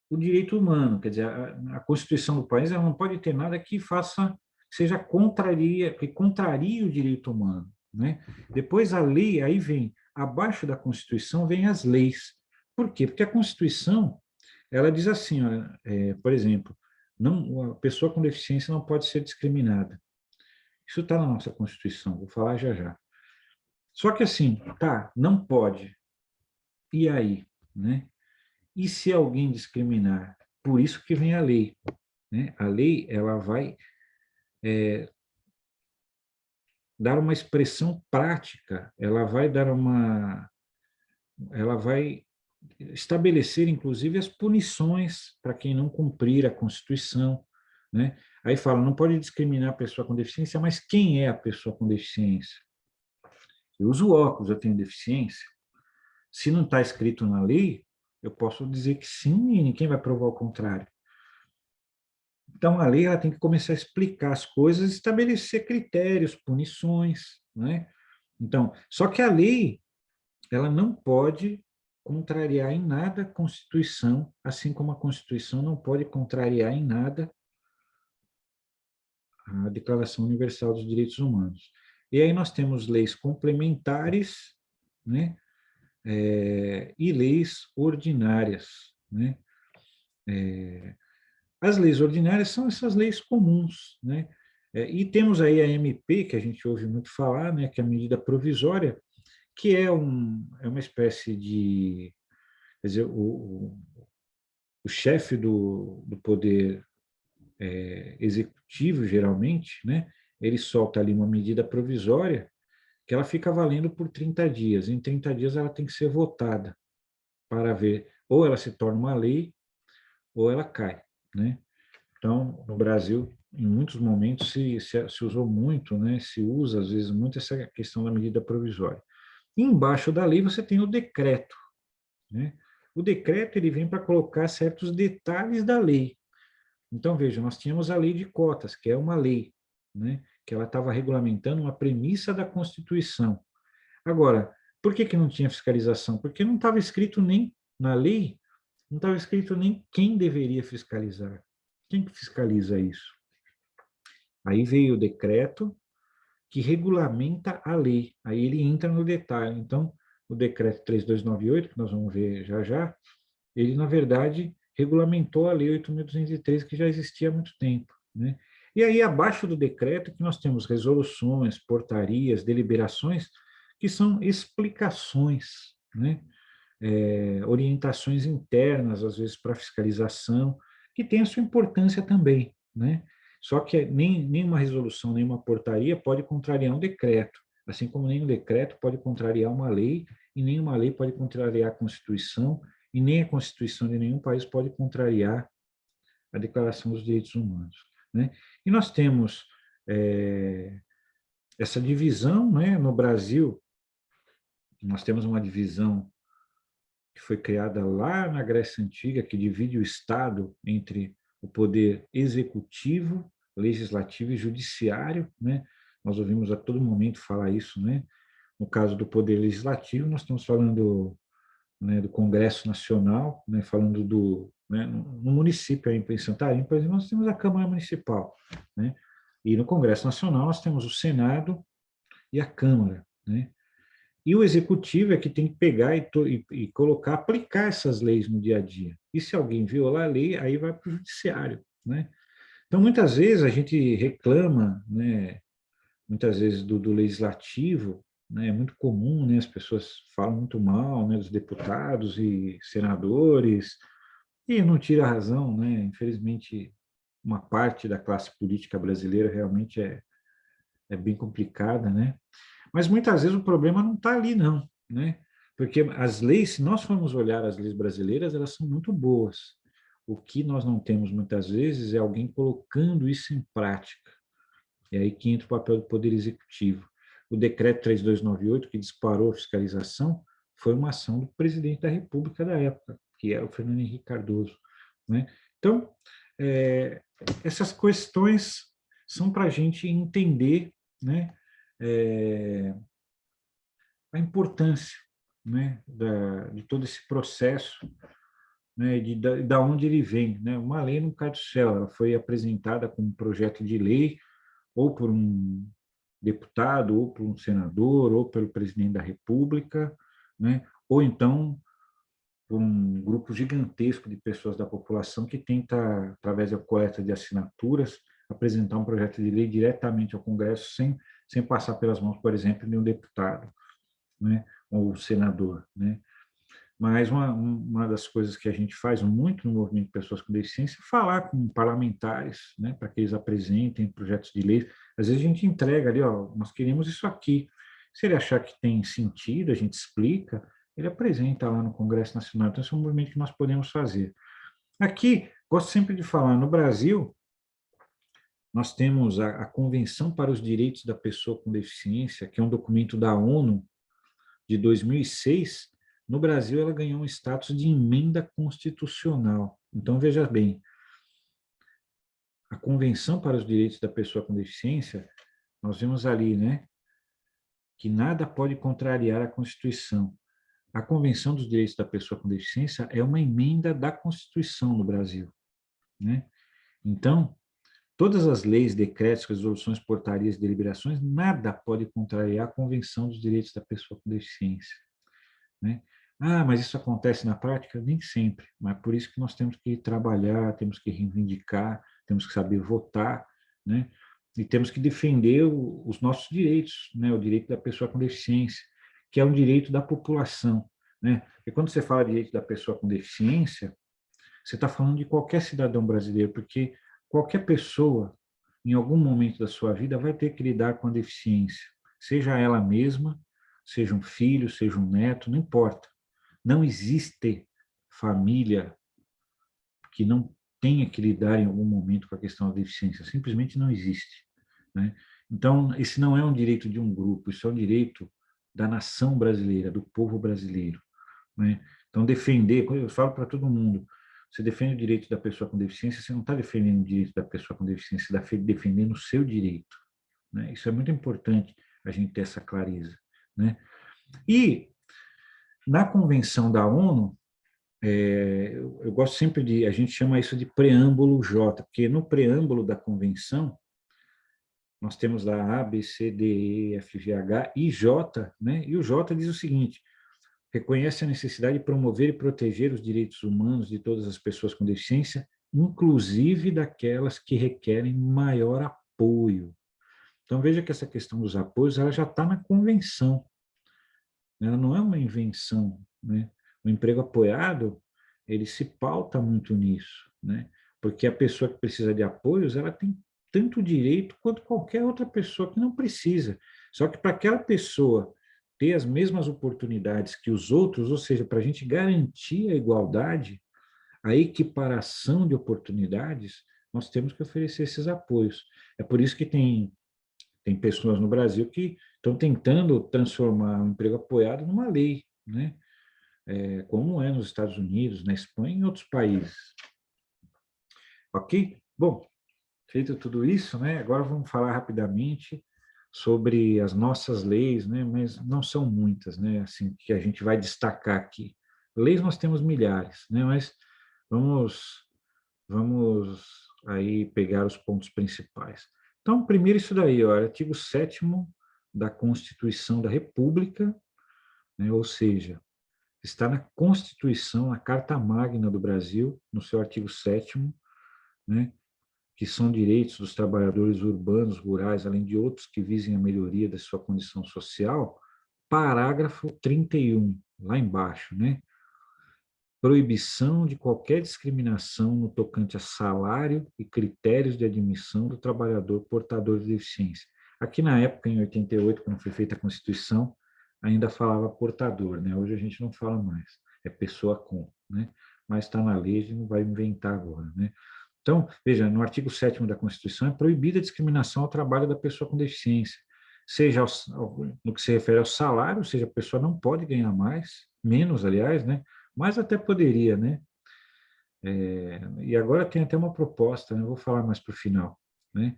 o direito humano, quer dizer, a Constituição do país ela não pode ter nada que faça, que seja que contrarie o direito humano, né? Depois a lei, aí vem, abaixo da Constituição vem as leis. Por quê? Porque a Constituição, ela diz assim, olha, por exemplo, não, a pessoa com deficiência não pode ser discriminada. Isso está na nossa Constituição, vou falar já já. Só que assim, tá, não pode. E aí, né? E se alguém discriminar? Por isso que vem a lei, né? A lei ela vai dar uma expressão prática, ela vai estabelecer inclusive as punições para quem não cumprir a Constituição, né? Aí fala, não pode discriminar a pessoa com deficiência, mas quem é a pessoa com deficiência? Eu uso óculos, eu tenho deficiência. Se não está escrito na lei, eu posso dizer que sim e ninguém vai provar o contrário. Então, a lei ela tem que começar a explicar as coisas, estabelecer critérios, punições, né? Então, só que a lei ela não pode contrariar em nada a Constituição, assim como a Constituição não pode contrariar em nada a Declaração Universal dos Direitos Humanos. E aí nós temos leis complementares, né? E leis ordinárias, né? As leis ordinárias são essas leis comuns, né? E temos aí a MP, que a gente ouve muito falar, né, que é a medida provisória, que é uma espécie de, quer dizer, o chefe do poder executivo, geralmente, né, ele solta ali uma medida provisória que ela fica valendo por 30 dias. Em 30 dias ela tem que ser votada para ver, ou ela se torna uma lei, ou ela cai, né? Então, no Brasil, em muitos momentos se usou muito, né? Se usa às vezes muito essa questão da medida provisória. E embaixo da lei você tem o decreto, né? O decreto ele vem para colocar certos detalhes da lei. Então veja, nós tínhamos a lei de cotas, que é uma lei, né? Que ela estava regulamentando uma premissa da Constituição. Agora, por que não tinha fiscalização? Porque não estava escrito nem na lei, não estava escrito nem quem deveria fiscalizar. Quem que fiscaliza isso? Aí veio o decreto que regulamenta a lei. Aí ele entra no detalhe. Então, o decreto 3298, que nós vamos ver já já, ele, na verdade, regulamentou a lei 8.203, que já existia há muito tempo, né? E aí, abaixo do decreto, que nós temos resoluções, portarias, deliberações, que são explicações, né? Orientações internas, às vezes, para fiscalização. que tem a sua importância também, né? Só que nenhuma resolução, nenhuma portaria pode contrariar um decreto, assim como nenhum decreto pode contrariar uma lei, e nenhuma lei pode contrariar a Constituição, e nem a Constituição de nenhum país pode contrariar a Declaração dos Direitos Humanos, né? E nós temos essa divisão, né? No Brasil, nós temos uma divisão que foi criada lá na Grécia Antiga, que divide o Estado entre o poder executivo, legislativo e judiciário, né? Nós ouvimos a todo momento falar isso, né? No caso do poder legislativo, nós estamos falando, né, do Congresso Nacional, né, falando né, no município, aí em Santarém, por exemplo, nós temos a Câmara Municipal, né? E no Congresso Nacional nós temos o Senado e a Câmara, né? E o executivo é que tem que pegar e colocar, aplicar essas leis no dia a dia. E se alguém violar a lei, aí vai para o judiciário, né? Então, muitas vezes a gente reclama, né, muitas vezes do legislativo, né, é muito comum, né, as pessoas falam muito mal, né, dos deputados e senadores, e não tira a razão, né? Infelizmente, uma parte da classe política brasileira realmente é bem complicada, né? Mas muitas vezes o problema não está ali, não, né? Porque as leis, se nós formos olhar as leis brasileiras, elas são muito boas. O que nós não temos muitas vezes é alguém colocando isso em prática. É aí que entra o papel do Poder Executivo. O decreto 3298, que disparou a fiscalização, foi uma ação do presidente da República da época, que era o Fernando Henrique Cardoso, né? Então, é, essas questões são para a gente entender, né, é, a importância, né, de todo esse processo, né, da onde ele vem, né? Uma lei não cai do céu, ela foi apresentada como um projeto de lei ou por um deputado, ou por um senador, ou pelo presidente da República, né? Ou então por um grupo gigantesco de pessoas da população que tenta, através da coleta de assinaturas, apresentar um projeto de lei diretamente ao Congresso sem passar pelas mãos, por exemplo, de um deputado, né? Ou senador, né? Mas uma das coisas que a gente faz muito no movimento de pessoas com deficiência é falar com parlamentares, né, para que eles apresentem projetos de lei. Às vezes a gente entrega ali, ó, nós queremos isso aqui. Se ele achar que tem sentido, a gente explica, ele apresenta lá no Congresso Nacional. Então, esse é um movimento que nós podemos fazer. Aqui, gosto sempre de falar, no Brasil, nós temos a Convenção para os Direitos da Pessoa com Deficiência, que é um documento da ONU de 2006, no Brasil ela ganhou um status de emenda constitucional. Então, veja bem, a Convenção para os Direitos da Pessoa com Deficiência, nós vemos ali, né, que nada pode contrariar a Constituição. A Convenção dos Direitos da Pessoa com Deficiência é uma emenda da Constituição no Brasil, né? Então, todas as leis, decretos, resoluções, portarias, deliberações, nada pode contrariar a Convenção dos Direitos da Pessoa com Deficiência, né? Ah, mas isso acontece na prática? Nem sempre, mas por isso que nós temos que trabalhar, temos que reivindicar, temos que saber votar, né? E temos que defender os nossos direitos, né? O direito da pessoa com deficiência, que é um direito da população, né? E quando você fala direito da pessoa com deficiência, você está falando de qualquer cidadão brasileiro, porque qualquer pessoa, em algum momento da sua vida, vai ter que lidar com a deficiência, seja ela mesma, seja um filho, seja um neto, não importa. Não existe família que não tenha que lidar em algum momento com a questão da deficiência, simplesmente não existe, né? Então, esse não é um direito de um grupo, isso é um direito da nação brasileira, do povo brasileiro, né? Então, defender, eu falo para todo mundo, você defende o direito da pessoa com deficiência, você não está defendendo o direito da pessoa com deficiência, você está defendendo o seu direito, né? Isso é muito importante, a gente ter essa clareza, né? E na Convenção da ONU, eu gosto sempre de, a gente chama isso de preâmbulo J, porque no preâmbulo da Convenção, nós temos lá A, B, C, D, E, F, G, H e J, né? E o J diz o seguinte: reconhece a necessidade de promover e proteger os direitos humanos de todas as pessoas com deficiência, inclusive daquelas que requerem maior apoio. Então, veja que essa questão dos apoios ela já está na Convenção, ela não é uma invenção, né? O emprego apoiado, ele se pauta muito nisso, né? porque a pessoa que precisa de apoios, ela tem tanto direito quanto qualquer outra pessoa que não precisa. Só que para aquela pessoa ter as mesmas oportunidades que os outros, ou seja, para a gente garantir a igualdade, a equiparação de oportunidades, nós temos que oferecer esses apoios. É por isso que tem pessoas no Brasil que estão tentando transformar o emprego apoiado numa lei, né? Como é nos Estados Unidos, na Espanha e em outros países. Ok? Bom, feito tudo isso, né? Agora vamos falar rapidamente sobre as nossas leis, né? Mas não são muitas, né? Assim que a gente vai destacar aqui. Leis nós temos milhares, né? Mas vamos aí pegar os pontos principais. Então, primeiro isso daí, ó, artigo 7º da Constituição da República, né? Ou seja, está na Constituição, na Carta Magna do Brasil, no seu artigo 7º, né? Que são direitos dos trabalhadores urbanos, rurais, além de outros que visem a melhoria da sua condição social, parágrafo 31, lá embaixo, né? Proibição de qualquer discriminação no tocante a salário e critérios de admissão do trabalhador portador de deficiência. Aqui na época, em 88, quando foi feita a Constituição, ainda falava portador, né? Hoje a gente não fala mais, é pessoa com, né? Mas está na lei, a gente não vai inventar agora, né? Então, veja, no artigo 7º da Constituição é proibida a discriminação ao trabalho da pessoa com deficiência, seja no que se refere ao salário, ou seja, a pessoa não pode ganhar mais, menos, aliás, né? Mas até poderia, né? E agora tem até uma proposta, né? Eu vou falar mais para o final, né?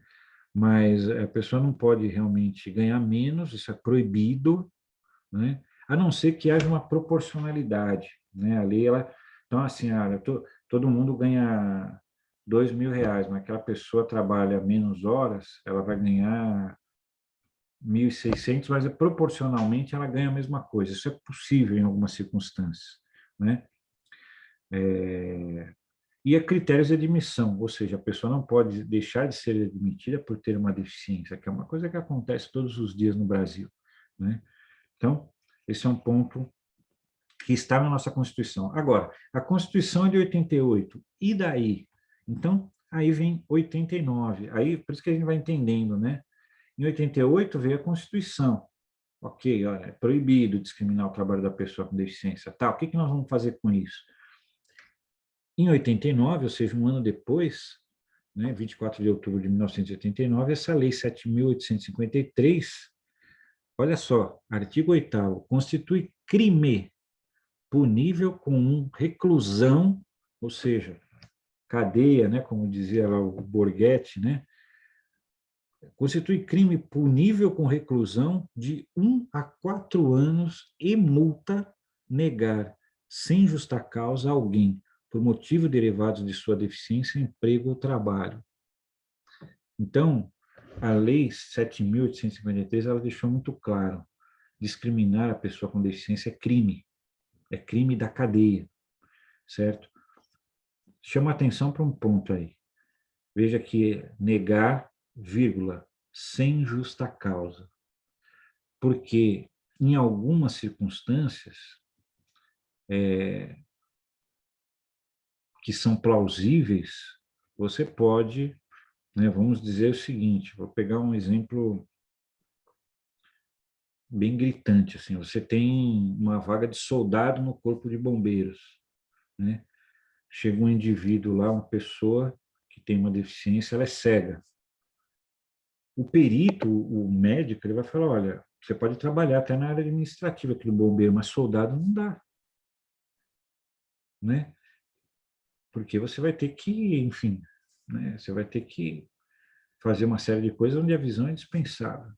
Mas a pessoa não pode realmente ganhar menos, isso é proibido, né? A não ser que haja uma proporcionalidade, né? A lei, ela, então assim, todo mundo ganha R$ 2.000, mas aquela pessoa trabalha menos horas, ela vai ganhar 1.600, mas proporcionalmente ela ganha a mesma coisa. Isso é possível em algumas circunstâncias, né? E a critérios de admissão, ou seja, a pessoa não pode deixar de ser admitida por ter uma deficiência, que é uma coisa que acontece todos os dias no Brasil, né? Então, esse é um ponto que está na nossa Constituição. Agora, a Constituição é de 88, e daí? Então, aí vem 89, aí por isso que a gente vai entendendo, né? Em 88 veio a Constituição. Ok, olha, é proibido discriminar o trabalho da pessoa com deficiência. Tá, o que nós vamos fazer com isso? Em 89, ou seja, um ano depois, né, 24 de outubro de 1989, essa lei 7.853, olha só, artigo 8º, constitui crime punível com reclusão, ou seja, cadeia, né, como dizia lá o Borghetti, né, constitui crime punível com reclusão de 1 a 4 anos e multa negar, sem justa causa, a alguém, por motivo derivados de sua deficiência, emprego ou trabalho. Então, a Lei 7.853, ela deixou muito claro, discriminar a pessoa com deficiência é crime da cadeia, certo? Chama atenção para um ponto aí. Veja que negar, vírgula, sem justa causa. Porque, em algumas circunstâncias que são plausíveis, você pode, né, vamos dizer o seguinte, vou pegar um exemplo bem gritante, assim, você tem uma vaga de soldado no corpo de bombeiros, né? Chega um indivíduo lá, uma pessoa que tem uma deficiência, ela é cega. O perito, o médico, ele vai falar, olha, você pode trabalhar até na área administrativa aqui do bombeiro, mas soldado não dá, né? Porque você vai ter que, enfim, né? Você vai ter que fazer uma série de coisas onde a visão é dispensável.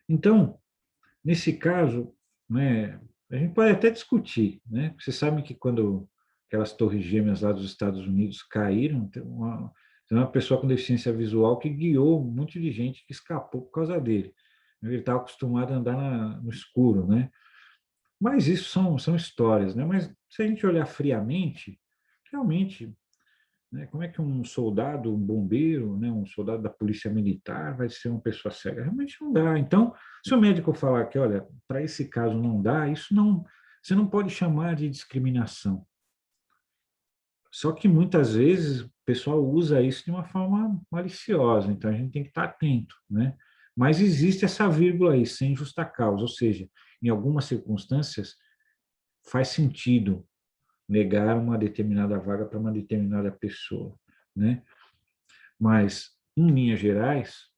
Então, nesse caso, né, a gente pode até discutir, né? Você sabe que quando aquelas torres gêmeas lá dos Estados Unidos caíram, tem uma pessoa com deficiência visual que guiou um monte de gente que escapou por causa dele. Ele estava acostumado a andar no escuro, né? Mas isso são histórias, né? Mas se a gente olhar friamente, realmente, né, como é que um soldado, um bombeiro, né, um soldado da polícia militar vai ser uma pessoa cega? Realmente não dá. Então, se o médico falar que, olha, para esse caso não dá, isso não, você não pode chamar de discriminação. Só que muitas vezes pessoal usa isso de uma forma maliciosa, então a gente tem que estar atento, né? Mas existe essa vírgula aí, sem justa causa, ou seja, em algumas circunstâncias faz sentido negar uma determinada vaga para uma determinada pessoa, né? Mas, em linhas gerais,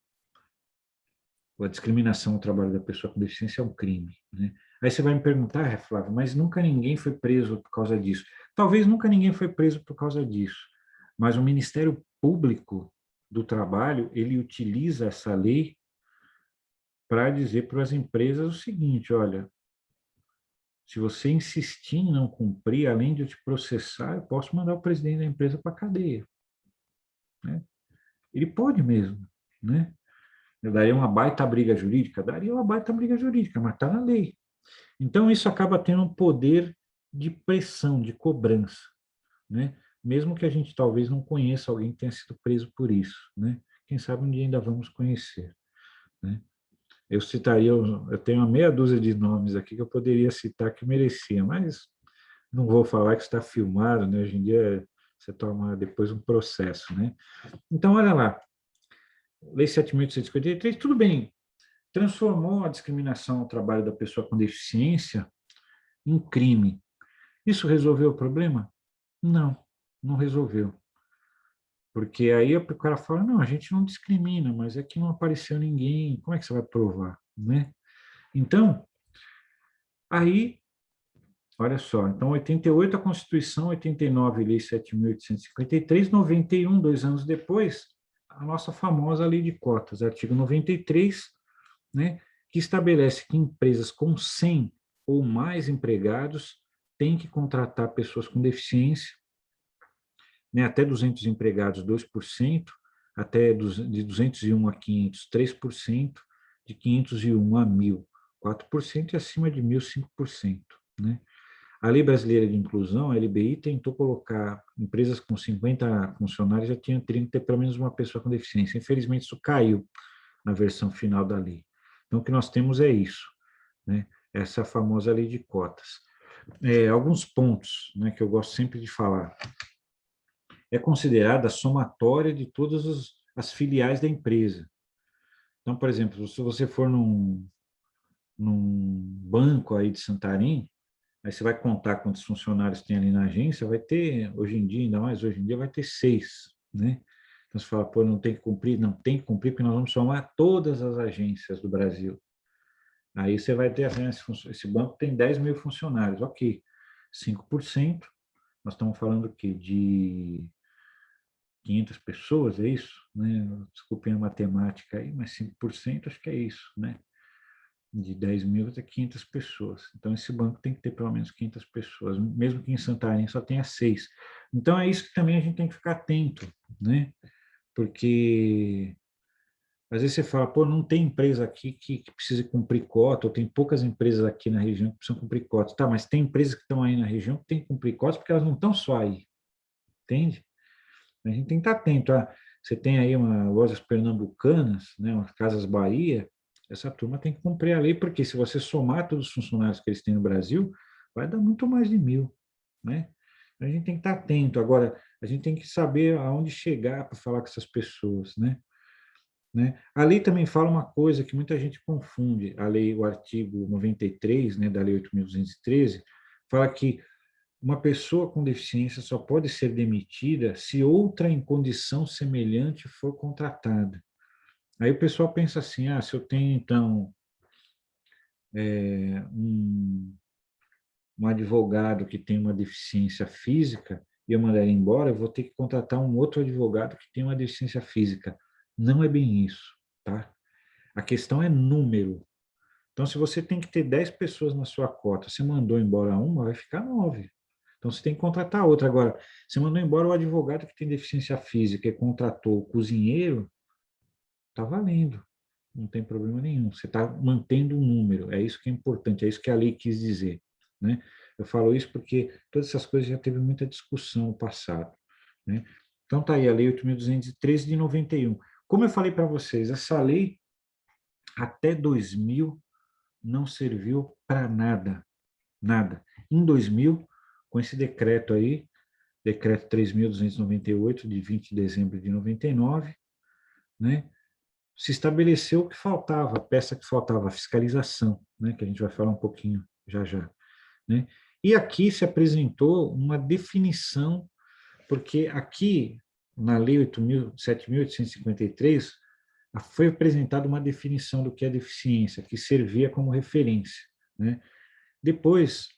a discriminação ao trabalho da pessoa com deficiência é um crime, né? Aí você vai me perguntar, Flávio, mas nunca ninguém foi preso por causa disso. Talvez nunca ninguém foi preso por causa disso, mas o Ministério Público do Trabalho, ele utiliza essa lei para dizer para as empresas o seguinte, olha, se você insistir em não cumprir, além de eu te processar, eu posso mandar o presidente da empresa para a cadeia, né? Ele pode mesmo, né? Eu daria uma baita briga jurídica? Daria uma baita briga jurídica, mas está na lei. Então, isso acaba tendo um poder de pressão, de cobrança, né? Mesmo que a gente talvez não conheça alguém que tenha sido preso por isso, né? Quem sabe um dia ainda vamos conhecer, né? Eu citaria, eu tenho uma meia dúzia de nomes aqui que eu poderia citar que merecia, mas não vou falar que está filmado, né? Hoje em dia você toma depois um processo, né? Então, olha lá, Lei 7.853, tudo bem, transformou a discriminação ao trabalho da pessoa com deficiência em crime. Isso resolveu o problema? Não, não resolveu. Porque aí o cara fala, não, a gente não discrimina, mas é que não apareceu ninguém, como é que você vai provar, né? Então, aí, olha só, então 88 a Constituição, 89 Lei 7.853, 91, 2 anos depois, a nossa famosa Lei de Cotas, artigo 93, né, que estabelece que empresas com 100 ou mais empregados têm que contratar pessoas com deficiência, né, até 200 empregados, 2%, de 201 a 500, 3%, de 501 a 1.000, 4%, e acima de 1.000, 5%. Né? A Lei Brasileira de Inclusão, a LBI, tentou colocar empresas com 50 funcionários, teriam que ter pelo menos uma pessoa com deficiência. Infelizmente, isso caiu na versão final da lei. Então, o que nós temos é isso, né? Essa famosa lei de cotas. Alguns pontos, né, que eu gosto sempre de falar. É considerada a somatória de todas as filiais da empresa. Então, por exemplo, se você for num banco aí de Santarém, aí você vai contar quantos funcionários tem ali na agência, vai ter, hoje em dia, ainda mais hoje em dia, vai ter 6, né? Então você fala, pô, não tem que cumprir? Não tem que cumprir, porque nós vamos somar todas as agências do Brasil. Aí você vai ter, esse banco tem 10 mil funcionários, ok. 5%, nós estamos falando o quê? De 500 pessoas, é isso? Né? Desculpem a matemática aí, mas 5% acho que é isso, né? De 10 mil até 500 pessoas. Então, esse banco tem que ter pelo menos 500 pessoas, mesmo que em Santarém só tenha 6. Então, é isso que também a gente tem que ficar atento, né? Porque às vezes você fala, pô, não tem empresa aqui que precise cumprir cota, ou tem poucas empresas aqui na região que precisam cumprir cota. Tá, mas tem empresas que estão aí na região que têm que cumprir cotas porque elas não estão só aí, entende? A gente tem que estar atento. Você tem aí uma lojas pernambucanas, né, umas Casas Bahia, essa turma tem que cumprir a lei, porque se você somar todos os funcionários que eles têm no Brasil, vai dar muito mais de 1.000, né? A gente tem que estar atento. Agora, a gente tem que saber aonde chegar para falar com essas pessoas, né? A lei também fala uma coisa que muita gente confunde. A lei, o artigo 93, né, da Lei 8.213, fala que uma pessoa com deficiência só pode ser demitida se outra em condição semelhante for contratada. Aí o pessoal pensa assim, se eu tenho, então, um advogado que tem uma deficiência física e eu mandar ele embora, eu vou ter que contratar um outro advogado que tem uma deficiência física. Não é bem isso, tá? A questão é número. Então, se você tem que ter 10 pessoas na sua cota, você mandou embora uma, vai ficar 9. Então, você tem que contratar outra. Agora, você mandou embora o advogado que tem deficiência física e contratou o cozinheiro, está valendo. Não tem problema nenhum. Você está mantendo um número. É isso que é importante, é isso que a lei quis dizer, né? Eu falo isso porque todas essas coisas já teve muita discussão no passado, né? Então, está aí a Lei 8.213 de 91. Como eu falei para vocês, essa lei, até 2000, não serviu para nada, nada. Em 2000, com esse decreto aí, decreto 3.298, de 20 de dezembro de 99, né, se estabeleceu o que faltava, a peça que faltava, a fiscalização, né, que a gente vai falar um pouquinho já já, né? E aqui se apresentou uma definição, porque aqui, na Lei 7.853, foi apresentada uma definição do que é deficiência, que servia como referência, né? Depois,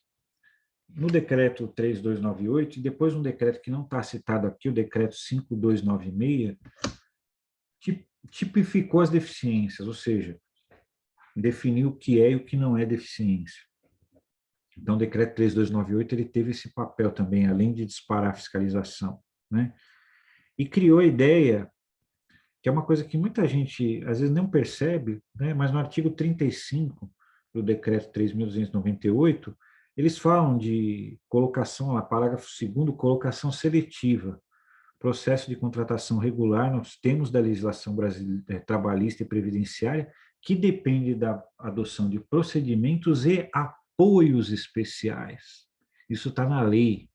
no decreto 3.298, e depois um decreto que não está citado aqui, o decreto 5.296, tipificou as deficiências, ou seja, definiu o que é e o que não é deficiência. Então, o decreto 3.298 ele teve esse papel também, além de disparar a fiscalização, né? E criou a ideia, que é uma coisa que muita gente às vezes não percebe, né? Mas no artigo 35 do decreto 3.298, eles falam de colocação, lá, parágrafo 2º, colocação seletiva, processo de contratação regular nos termos da legislação brasileira, trabalhista e previdenciária, que depende da adoção de procedimentos e apoios especiais. Isso está na lei.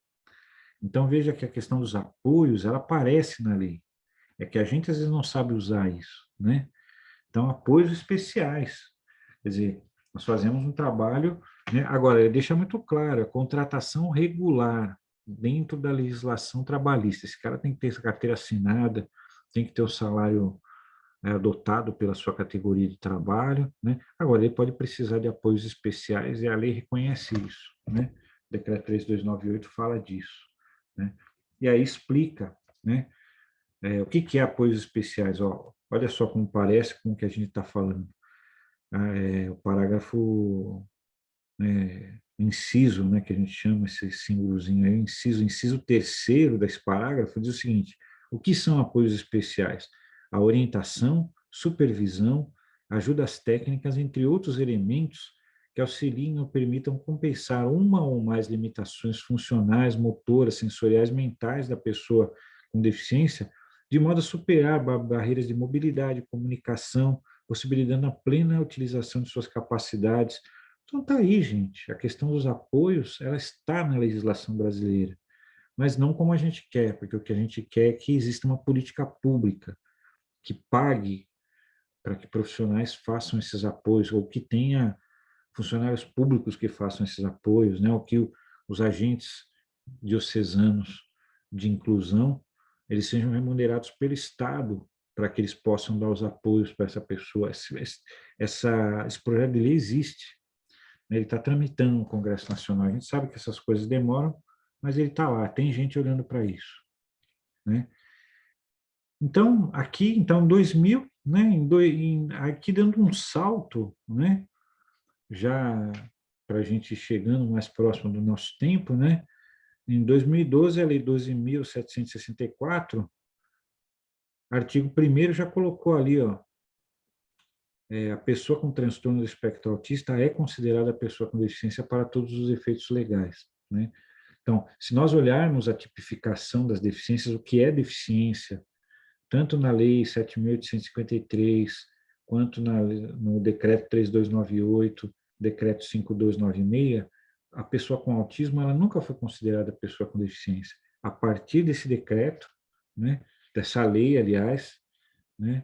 Então, veja que a questão dos apoios, ela aparece na lei. É que a gente, às vezes, não sabe usar isso, né? Então, apoios especiais. Quer dizer, nós fazemos um trabalho, né? Agora, deixa muito claro, a contratação regular dentro da legislação trabalhista. Esse cara tem que ter essa carteira assinada, tem que ter o salário adotado pela sua categoria de trabalho, né? Agora, ele pode precisar de apoios especiais e a lei reconhece isso, né? O decreto 3.298 fala disso, né? E aí explica, né? O que é apoios especiais? Ó, olha só como parece com o que a gente está falando. O parágrafo, inciso, né, que a gente chama esse símbolozinho aí, inciso terceiro desse parágrafo diz o seguinte: o que são apoios especiais? A orientação, supervisão, ajudas técnicas, entre outros elementos que auxiliem ou permitam compensar uma ou mais limitações funcionais, motoras, sensoriais, mentais da pessoa com deficiência, de modo a superar barreiras de mobilidade, comunicação, possibilitando a plena utilização de suas capacidades. Então tá aí, gente. A questão dos apoios, ela está na legislação brasileira, mas não como a gente quer, porque o que a gente quer é que exista uma política pública que pague para que profissionais façam esses apoios, ou que tenha funcionários públicos que façam esses apoios, né? Ou que os agentes diocesanos de inclusão, eles sejam remunerados pelo Estado para que eles possam dar os apoios para essa pessoa. Esse projeto de lei existe, né? Ele está tramitando no Congresso Nacional. A gente sabe que essas coisas demoram, mas ele está lá, tem gente olhando para isso, né? Então, aqui, então, 2000, né, aqui dando um salto, né, já para a gente chegando mais próximo do nosso tempo, né, em 2012, a Lei 12.764, artigo 1º já colocou ali, ó, a pessoa com transtorno do espectro autista é considerada pessoa com deficiência para todos os efeitos legais, né? Então, se nós olharmos a tipificação das deficiências, o que é deficiência, tanto na Lei 7.853, quanto no Decreto 3.298, Decreto 5.296, a pessoa com autismo ela nunca foi considerada pessoa com deficiência. A partir desse decreto, né, dessa lei, aliás, né,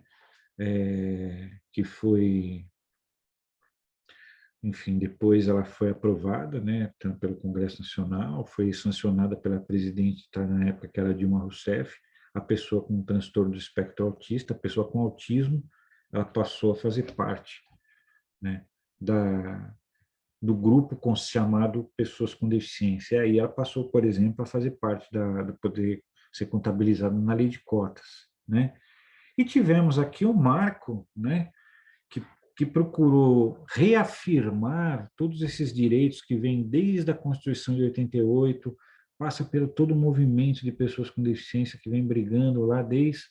que foi, enfim, depois ela foi aprovada, né, pelo Congresso Nacional, foi sancionada pela presidente, tá, na época, que era Dilma Rousseff. A pessoa com transtorno do espectro autista, a pessoa com autismo, ela passou a fazer parte, né, do grupo chamado pessoas com deficiência. E aí ela passou, por exemplo, a fazer parte do poder ser contabilizado na lei de cotas, né? E tivemos aqui um marco, né, que procurou reafirmar todos esses direitos que vêm desde a Constituição de 88, passa pelo todo o movimento de pessoas com deficiência que vem brigando lá desde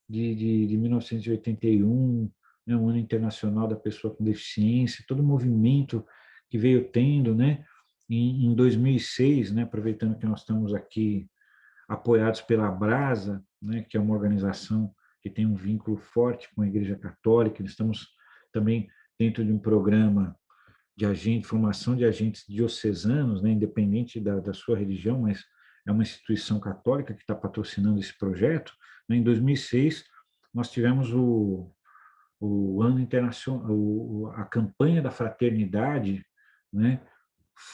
de 1981, né, o Ano Internacional da Pessoa com Deficiência, todo o movimento que veio tendo, né, em 2006, né, aproveitando que nós estamos aqui apoiados pela Abrasa, né, que é uma organização que tem um vínculo forte com a Igreja Católica. Nós estamos também dentro de um programa de formação de agentes diocesanos, né, independente da sua religião, mas é uma instituição católica que está patrocinando esse projeto, né? Em 2006, nós tivemos o ano internacional, a campanha da fraternidade, né?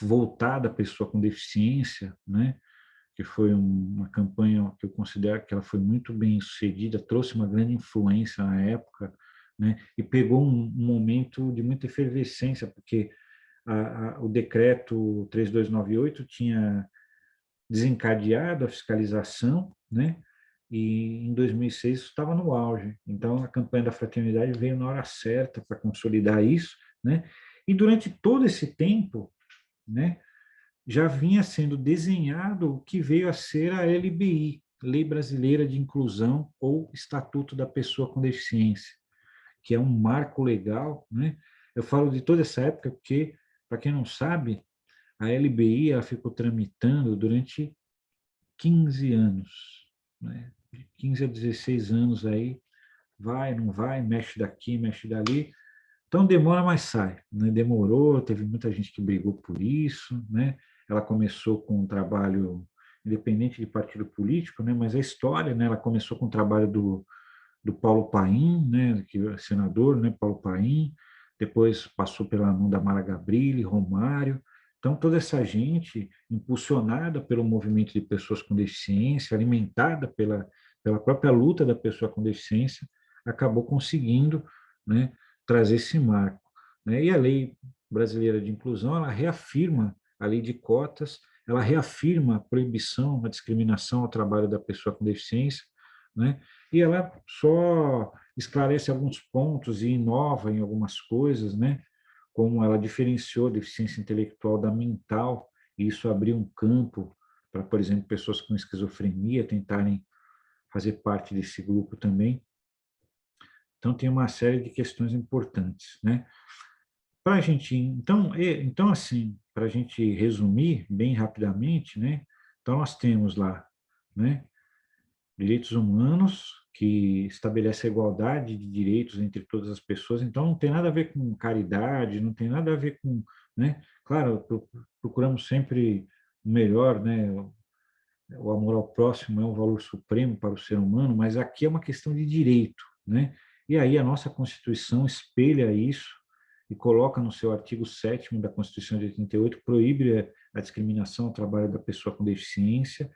Voltada à pessoa com deficiência, né? Que foi uma campanha que eu considero que ela foi muito bem sucedida, trouxe uma grande influência na época, né? E pegou um momento de muita efervescência, porque o decreto 3298 tinha desencadeado a fiscalização, né? E em 2006 isso estava no auge. Então a campanha da fraternidade veio na hora certa para consolidar isso, né? E durante todo esse tempo, né, já vinha sendo desenhado o que veio a ser a LBI, Lei Brasileira de Inclusão ou Estatuto da Pessoa com Deficiência, que é um marco legal, né? Eu falo de toda essa época porque, para quem não sabe, a LBI ela ficou tramitando durante 15 anos, né? De 15 a 16 anos aí, vai, não vai, mexe daqui, mexe dali. Então demora, mas sai, né? Demorou, teve muita gente que brigou por isso, né? Ela começou com um trabalho independente de partido político, né? Mas a história, né? Ela começou com o trabalho do Paulo Paim, né? Que é senador, né? Paulo Paim, depois passou pela mão da Mara Gabrilli, Romário. Então toda essa gente impulsionada pelo movimento de pessoas com deficiência, alimentada pela própria luta da pessoa com deficiência, acabou conseguindo, né? Trazer esse marco, né? E a lei brasileira de inclusão, ela reafirma a lei de cotas, ela reafirma a proibição, a discriminação ao trabalho da pessoa com deficiência, né? E ela só esclarece alguns pontos e inova em algumas coisas, né? Como ela diferenciou a deficiência intelectual da mental, e isso abriu um campo para, por exemplo, pessoas com esquizofrenia tentarem fazer parte desse grupo também. Então, tem uma série de questões importantes, né? Para a gente, então assim, para a gente resumir bem rapidamente, né? Então nós temos lá, né? Direitos humanos que estabelece a igualdade de direitos entre todas as pessoas. Então não tem nada a ver com caridade, não tem nada a ver com, né? Claro, procuramos sempre o melhor, né? O amor ao próximo é um valor supremo para o ser humano, mas aqui é uma questão de direito, né? E aí a nossa Constituição espelha isso e coloca no seu artigo 7º da Constituição de 88, proíbe a discriminação ao trabalho da pessoa com deficiência.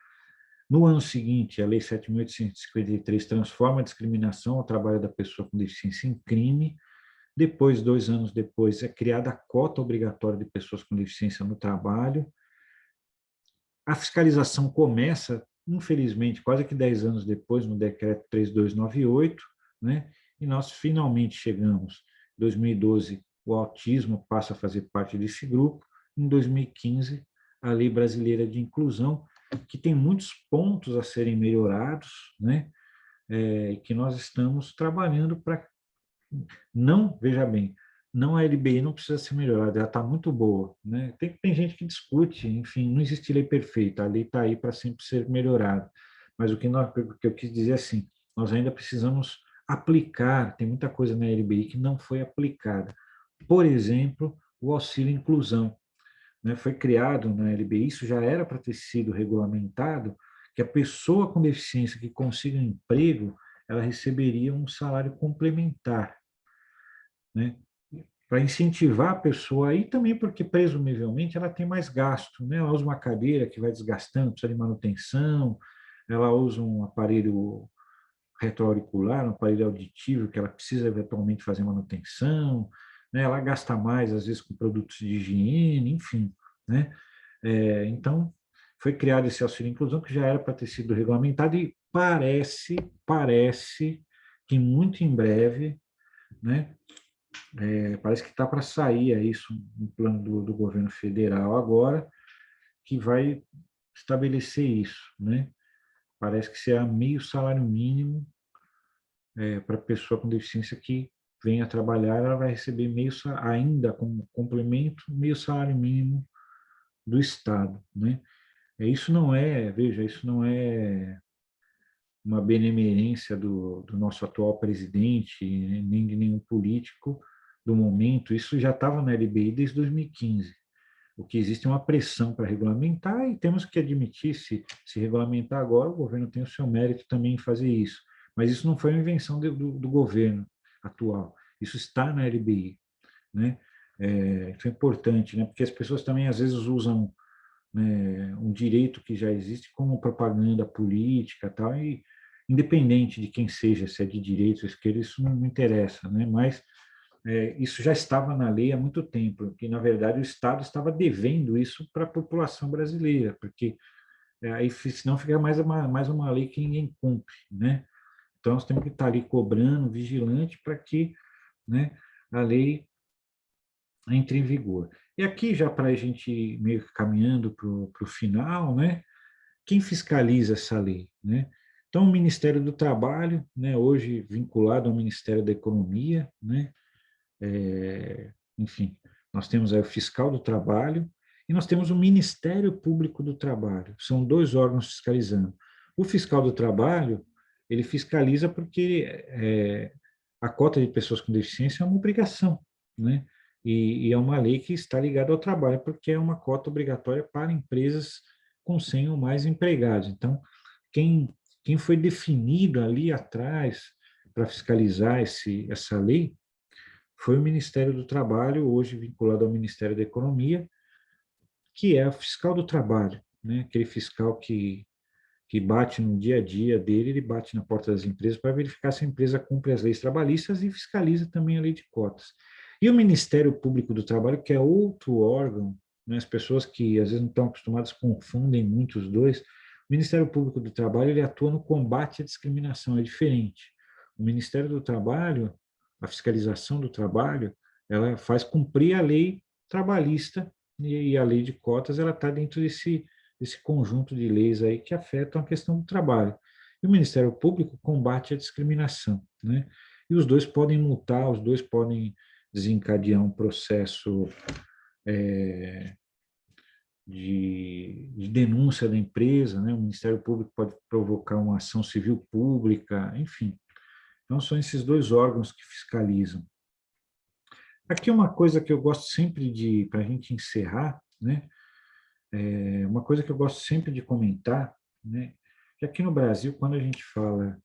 No ano seguinte, a Lei 7.853 transforma a discriminação ao trabalho da pessoa com deficiência em crime. Depois, 2 anos depois, é criada a cota obrigatória de pessoas com deficiência no trabalho. A fiscalização começa, infelizmente, quase que 10 anos depois, no decreto 3298, né? E nós finalmente chegamos, em 2012, o autismo passa a fazer parte desse grupo, em 2015, a Lei Brasileira de Inclusão, que tem muitos pontos a serem melhorados, né? Que nós estamos trabalhando para... Não, veja bem, não a LBI não precisa ser melhorada, ela está muito boa, né? Tem gente que discute, enfim, não existe lei perfeita, a lei está aí para sempre ser melhorada. Mas o que eu quis dizer é assim, nós ainda precisamos aplicar, tem muita coisa na LBI que não foi aplicada. Por exemplo, o auxílio inclusão, né? Foi criado na LBI, isso já era para ter sido regulamentado, que a pessoa com deficiência que consiga um emprego, ela receberia um salário complementar, né? Para incentivar a pessoa aí também porque presumivelmente ela tem mais gasto, né? Ela usa uma cadeira que vai desgastando, precisa de manutenção, ela usa um aparelho retroauricular, um aparelho auditivo que ela precisa eventualmente fazer manutenção, né? Ela gasta mais às vezes com produtos de higiene, enfim, né? Então foi criado esse auxílio inclusão que já era para ter sido regulamentado e parece que muito em breve, né? Parece que está para sair isso, um plano do governo federal agora, que vai estabelecer isso, né? Parece que será meio salário mínimo para a pessoa com deficiência que venha trabalhar, ela vai receber ainda como complemento, meio salário mínimo do Estado, né? Isso não é, veja, isso não é uma benemerência do nosso atual presidente, nem de nenhum político do momento, isso já estava na LBI desde 2015. O que existe é uma pressão para regulamentar e temos que admitir, se regulamentar agora, o governo tem o seu mérito também em fazer isso. Mas isso não foi uma invenção do governo atual. Isso está na LBI, né? Isso é importante, né? Porque as pessoas também às vezes usam, né, um direito que já existe como propaganda política, tal, e independente de quem seja, se é de direita ou esquerda, isso não interessa, né? Mas isso já estava na lei há muito tempo, que na verdade o Estado estava devendo isso para a população brasileira, porque aí senão fica mais uma lei que ninguém cumpre, né? Então nós temos que estar ali cobrando, vigilante, para que, né, a lei entre em vigor. E aqui, já para a gente meio que caminhando para o final, né, quem fiscaliza essa lei, né? Então, o Ministério do Trabalho, né, hoje vinculado ao Ministério da Economia, né, enfim, nós temos aí o Fiscal do Trabalho e nós temos o Ministério Público do Trabalho. São dois órgãos fiscalizando. O Fiscal do Trabalho, ele fiscaliza porque a cota de pessoas com deficiência é uma obrigação, né? E é uma lei que está ligada ao trabalho, porque é uma cota obrigatória para empresas com 100 ou mais empregados. Então, quem, quem foi definido ali atrás para fiscalizar essa lei foi o Ministério do Trabalho, hoje vinculado ao Ministério da Economia, que é o fiscal do trabalho, né? Aquele fiscal que bate no dia a dia dele, ele bate na porta das empresas para verificar se a empresa cumpre as leis trabalhistas e fiscaliza também a lei de cotas. E o Ministério Público do Trabalho, que é outro órgão, né? As pessoas que às vezes não estão acostumadas confundem muito os dois. O Ministério Público do Trabalho, ele atua no combate à discriminação, é diferente. O Ministério do Trabalho, a fiscalização do trabalho, ela faz cumprir a lei trabalhista e a lei de cotas, ela está dentro desse conjunto de leis aí que afetam a questão do trabalho. E o Ministério Público combate a discriminação, né? E os dois podem multar, os dois podem desencadear um processo de denúncia da empresa, né? O Ministério Público pode provocar uma ação civil pública, enfim. Então, são esses dois órgãos que fiscalizam. Aqui uma coisa que eu gosto sempre de, para a gente encerrar, né? Uma coisa que eu gosto sempre de comentar, né? Que aqui no Brasil, quando a gente fala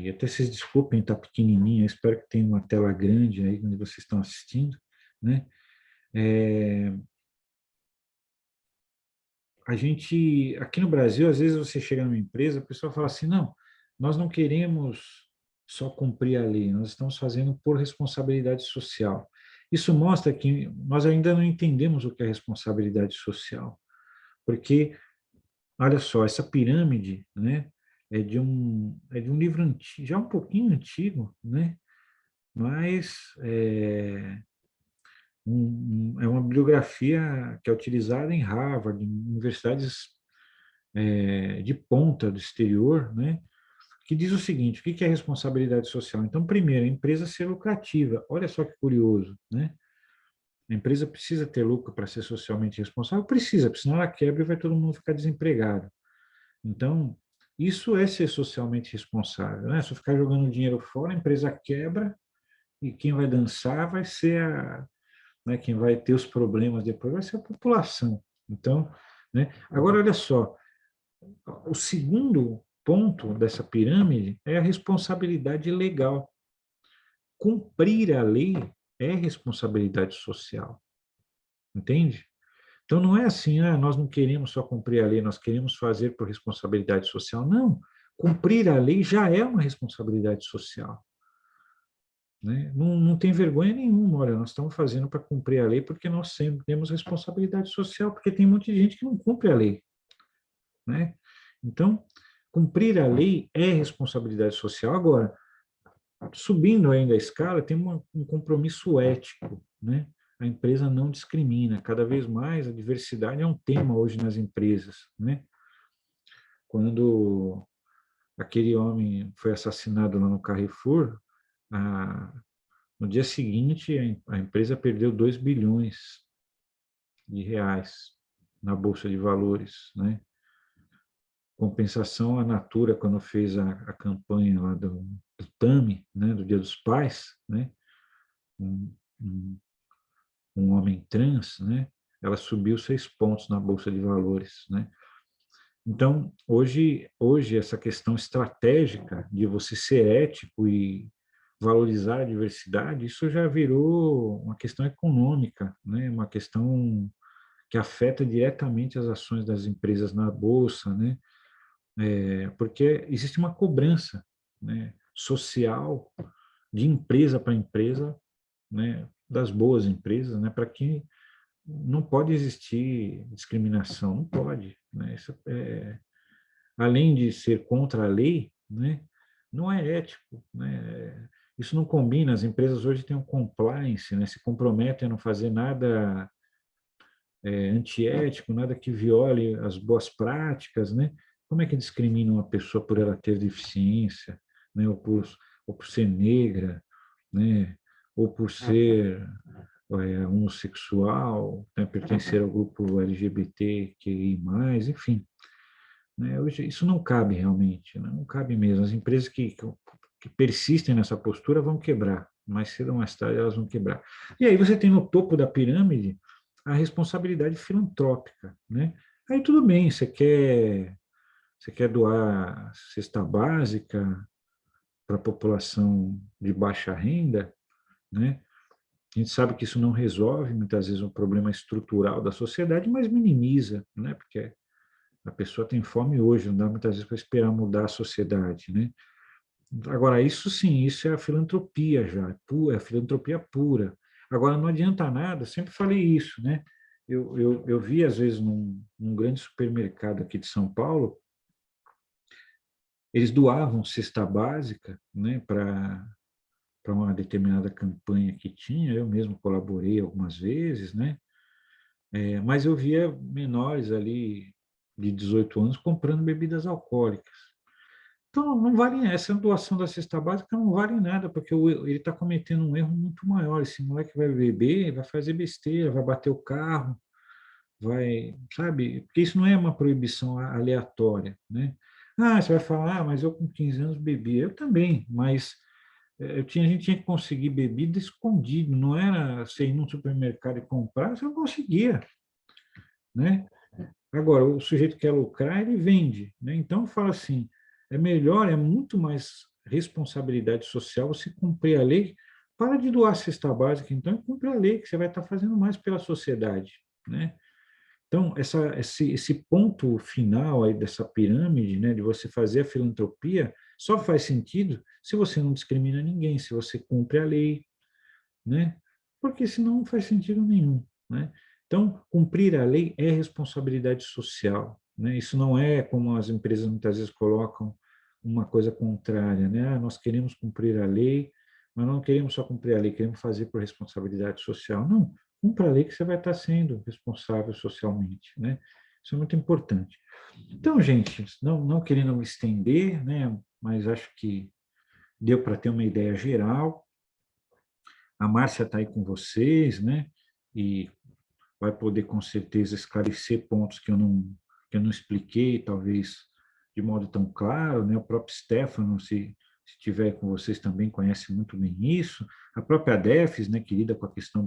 até vocês desculpem, está pequenininha, espero que tenha uma tela grande aí onde vocês estão assistindo, né? A gente, aqui no Brasil, às vezes você chega numa empresa, a pessoa fala assim, não, nós não queremos só cumprir a lei, nós estamos fazendo por responsabilidade social. Isso mostra que nós ainda não entendemos o que é responsabilidade social, porque, olha só, essa pirâmide, né, é de um livro antigo, já um pouquinho antigo, né, mas é uma bibliografia que é utilizada em Harvard, em universidades de ponta do exterior, né, que diz o seguinte: o que é responsabilidade social? Então, primeiro, a empresa ser lucrativa. Olha só que curioso, né? A empresa precisa ter lucro para ser socialmente responsável? Precisa, porque senão ela quebra e vai todo mundo ficar desempregado. Então, isso é ser socialmente responsável, né? Se eu ficar jogando dinheiro fora, a empresa quebra e quem vai dançar vai ser né, quem vai ter os problemas depois vai ser a população. Então, né? Agora olha só, o segundo ponto dessa pirâmide é a responsabilidade legal. Cumprir a lei é responsabilidade social, entende? Então não é assim, nós não queremos só cumprir a lei, nós queremos fazer por responsabilidade social. Não, cumprir a lei já é uma responsabilidade social. Né? Não tem vergonha nenhuma, olha, nós estamos fazendo para cumprir a lei porque nós sempre temos responsabilidade social, porque tem um monte de gente que não cumpre a lei. Né? Então, cumprir a lei é responsabilidade social. Agora, subindo ainda a escala, tem um compromisso ético, né? A empresa não discrimina. Cada vez mais a diversidade é um tema hoje nas empresas, né? Quando aquele homem foi assassinado lá no Carrefour, no dia seguinte a empresa perdeu 2 bilhões de reais na Bolsa de Valores, né? Compensação, a Natura, quando fez a campanha lá do TAMI, né, do Dia dos Pais, né, um, um, um homem trans, né, ela subiu 6 pontos na Bolsa de Valores, né? Então, hoje essa questão estratégica de você ser ético e valorizar a diversidade, isso já virou uma questão econômica, né? Uma questão que afeta diretamente as ações das empresas na bolsa, né? Porque existe uma cobrança, né, social de empresa para empresa, né, das boas empresas, né, para que não pode existir discriminação, não pode, né? Isso além de ser contra a lei, né, não é ético, né? Isso não combina. As empresas hoje têm um compliance, né, se comprometem a não fazer nada antiético, nada que viole as boas práticas, né? Como é que discrimina uma pessoa por ela ter deficiência, né? Ou por ser negra, né? Ou por ser homossexual, né? Pertencer ao grupo LGBTQI+, enfim. Né? Hoje, isso não cabe realmente, né? Não cabe mesmo. As empresas que persistem nessa postura vão quebrar, mais cedo ou mais tarde elas vão quebrar. E aí você tem no topo da pirâmide a responsabilidade filantrópica, né? Aí tudo bem, você quer doar cesta básica para a população de baixa renda, né? A gente sabe que isso não resolve muitas vezes um problema estrutural da sociedade, mas minimiza, né? Porque a pessoa tem fome hoje, não dá muitas vezes para esperar mudar a sociedade, né? Agora, isso sim, isso é a filantropia já, é a filantropia pura. Agora, não adianta nada, sempre falei isso, né? Eu vi, às vezes, num grande supermercado aqui de São Paulo, eles doavam cesta básica, né, para uma determinada campanha que tinha, eu mesmo colaborei algumas vezes, né? Mas eu via menores ali de 18 anos comprando bebidas alcoólicas. Então, não vale essa doação da cesta básica não vale nada, porque ele está cometendo um erro muito maior. Esse moleque vai beber, vai fazer besteira, vai bater o carro, vai, sabe? Porque isso não é uma proibição aleatória, né? Ah, você vai falar, mas eu com 15 anos bebia. Eu também, mas a gente tinha que conseguir bebida escondido, não era você ir num supermercado e comprar, você não conseguia, né? Agora, o sujeito quer lucrar, ele vende, né? Então, fala assim, é melhor, é muito mais responsabilidade social você cumprir a lei. Para de doar a cesta básica, então, e cumpre a lei, que você vai estar fazendo mais pela sociedade, né? Então, esse ponto final aí dessa pirâmide, né, de você fazer a filantropia, só faz sentido se você não discrimina ninguém, se você cumpre a lei, né? Porque senão não faz sentido nenhum, né? Então, cumprir a lei é responsabilidade social, né? Isso não é como as empresas muitas vezes colocam uma coisa contrária, né? Ah, nós queremos cumprir a lei, mas não queremos só cumprir a lei, queremos fazer por responsabilidade social. Não, cumpra a lei que você vai estar sendo responsável socialmente, né? Isso é muito importante. Então, gente, não querendo me estender, né? Mas acho que deu para ter uma ideia geral. A Márcia está aí com vocês, né? E vai poder com certeza esclarecer pontos que eu não expliquei, talvez de modo tão claro, né? O próprio Stefano, se tiver com vocês também conhece muito bem isso. A própria Defes, né? Que lida com a questão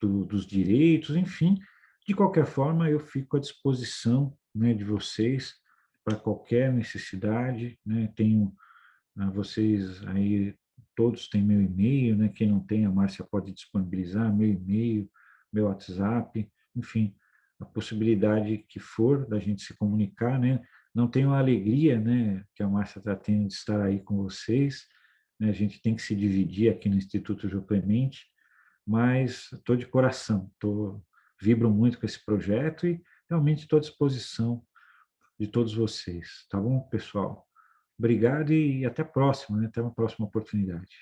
dos direitos, enfim. De qualquer forma, eu fico à disposição, né, de vocês para qualquer necessidade, né? Tenho vocês aí todos têm meu e-mail, né? Quem não tem, a Márcia pode disponibilizar meu e-mail, meu WhatsApp, enfim, a possibilidade que for da gente se comunicar, né? Não tenho a alegria, né, que a Márcia está tendo de estar aí com vocês, né? A gente tem que se dividir aqui no Instituto Jô Clemente, mas estou de coração, vibro muito com esse projeto e realmente estou à disposição de todos vocês, tá bom, pessoal? Obrigado e até a próxima, né? Até uma próxima oportunidade.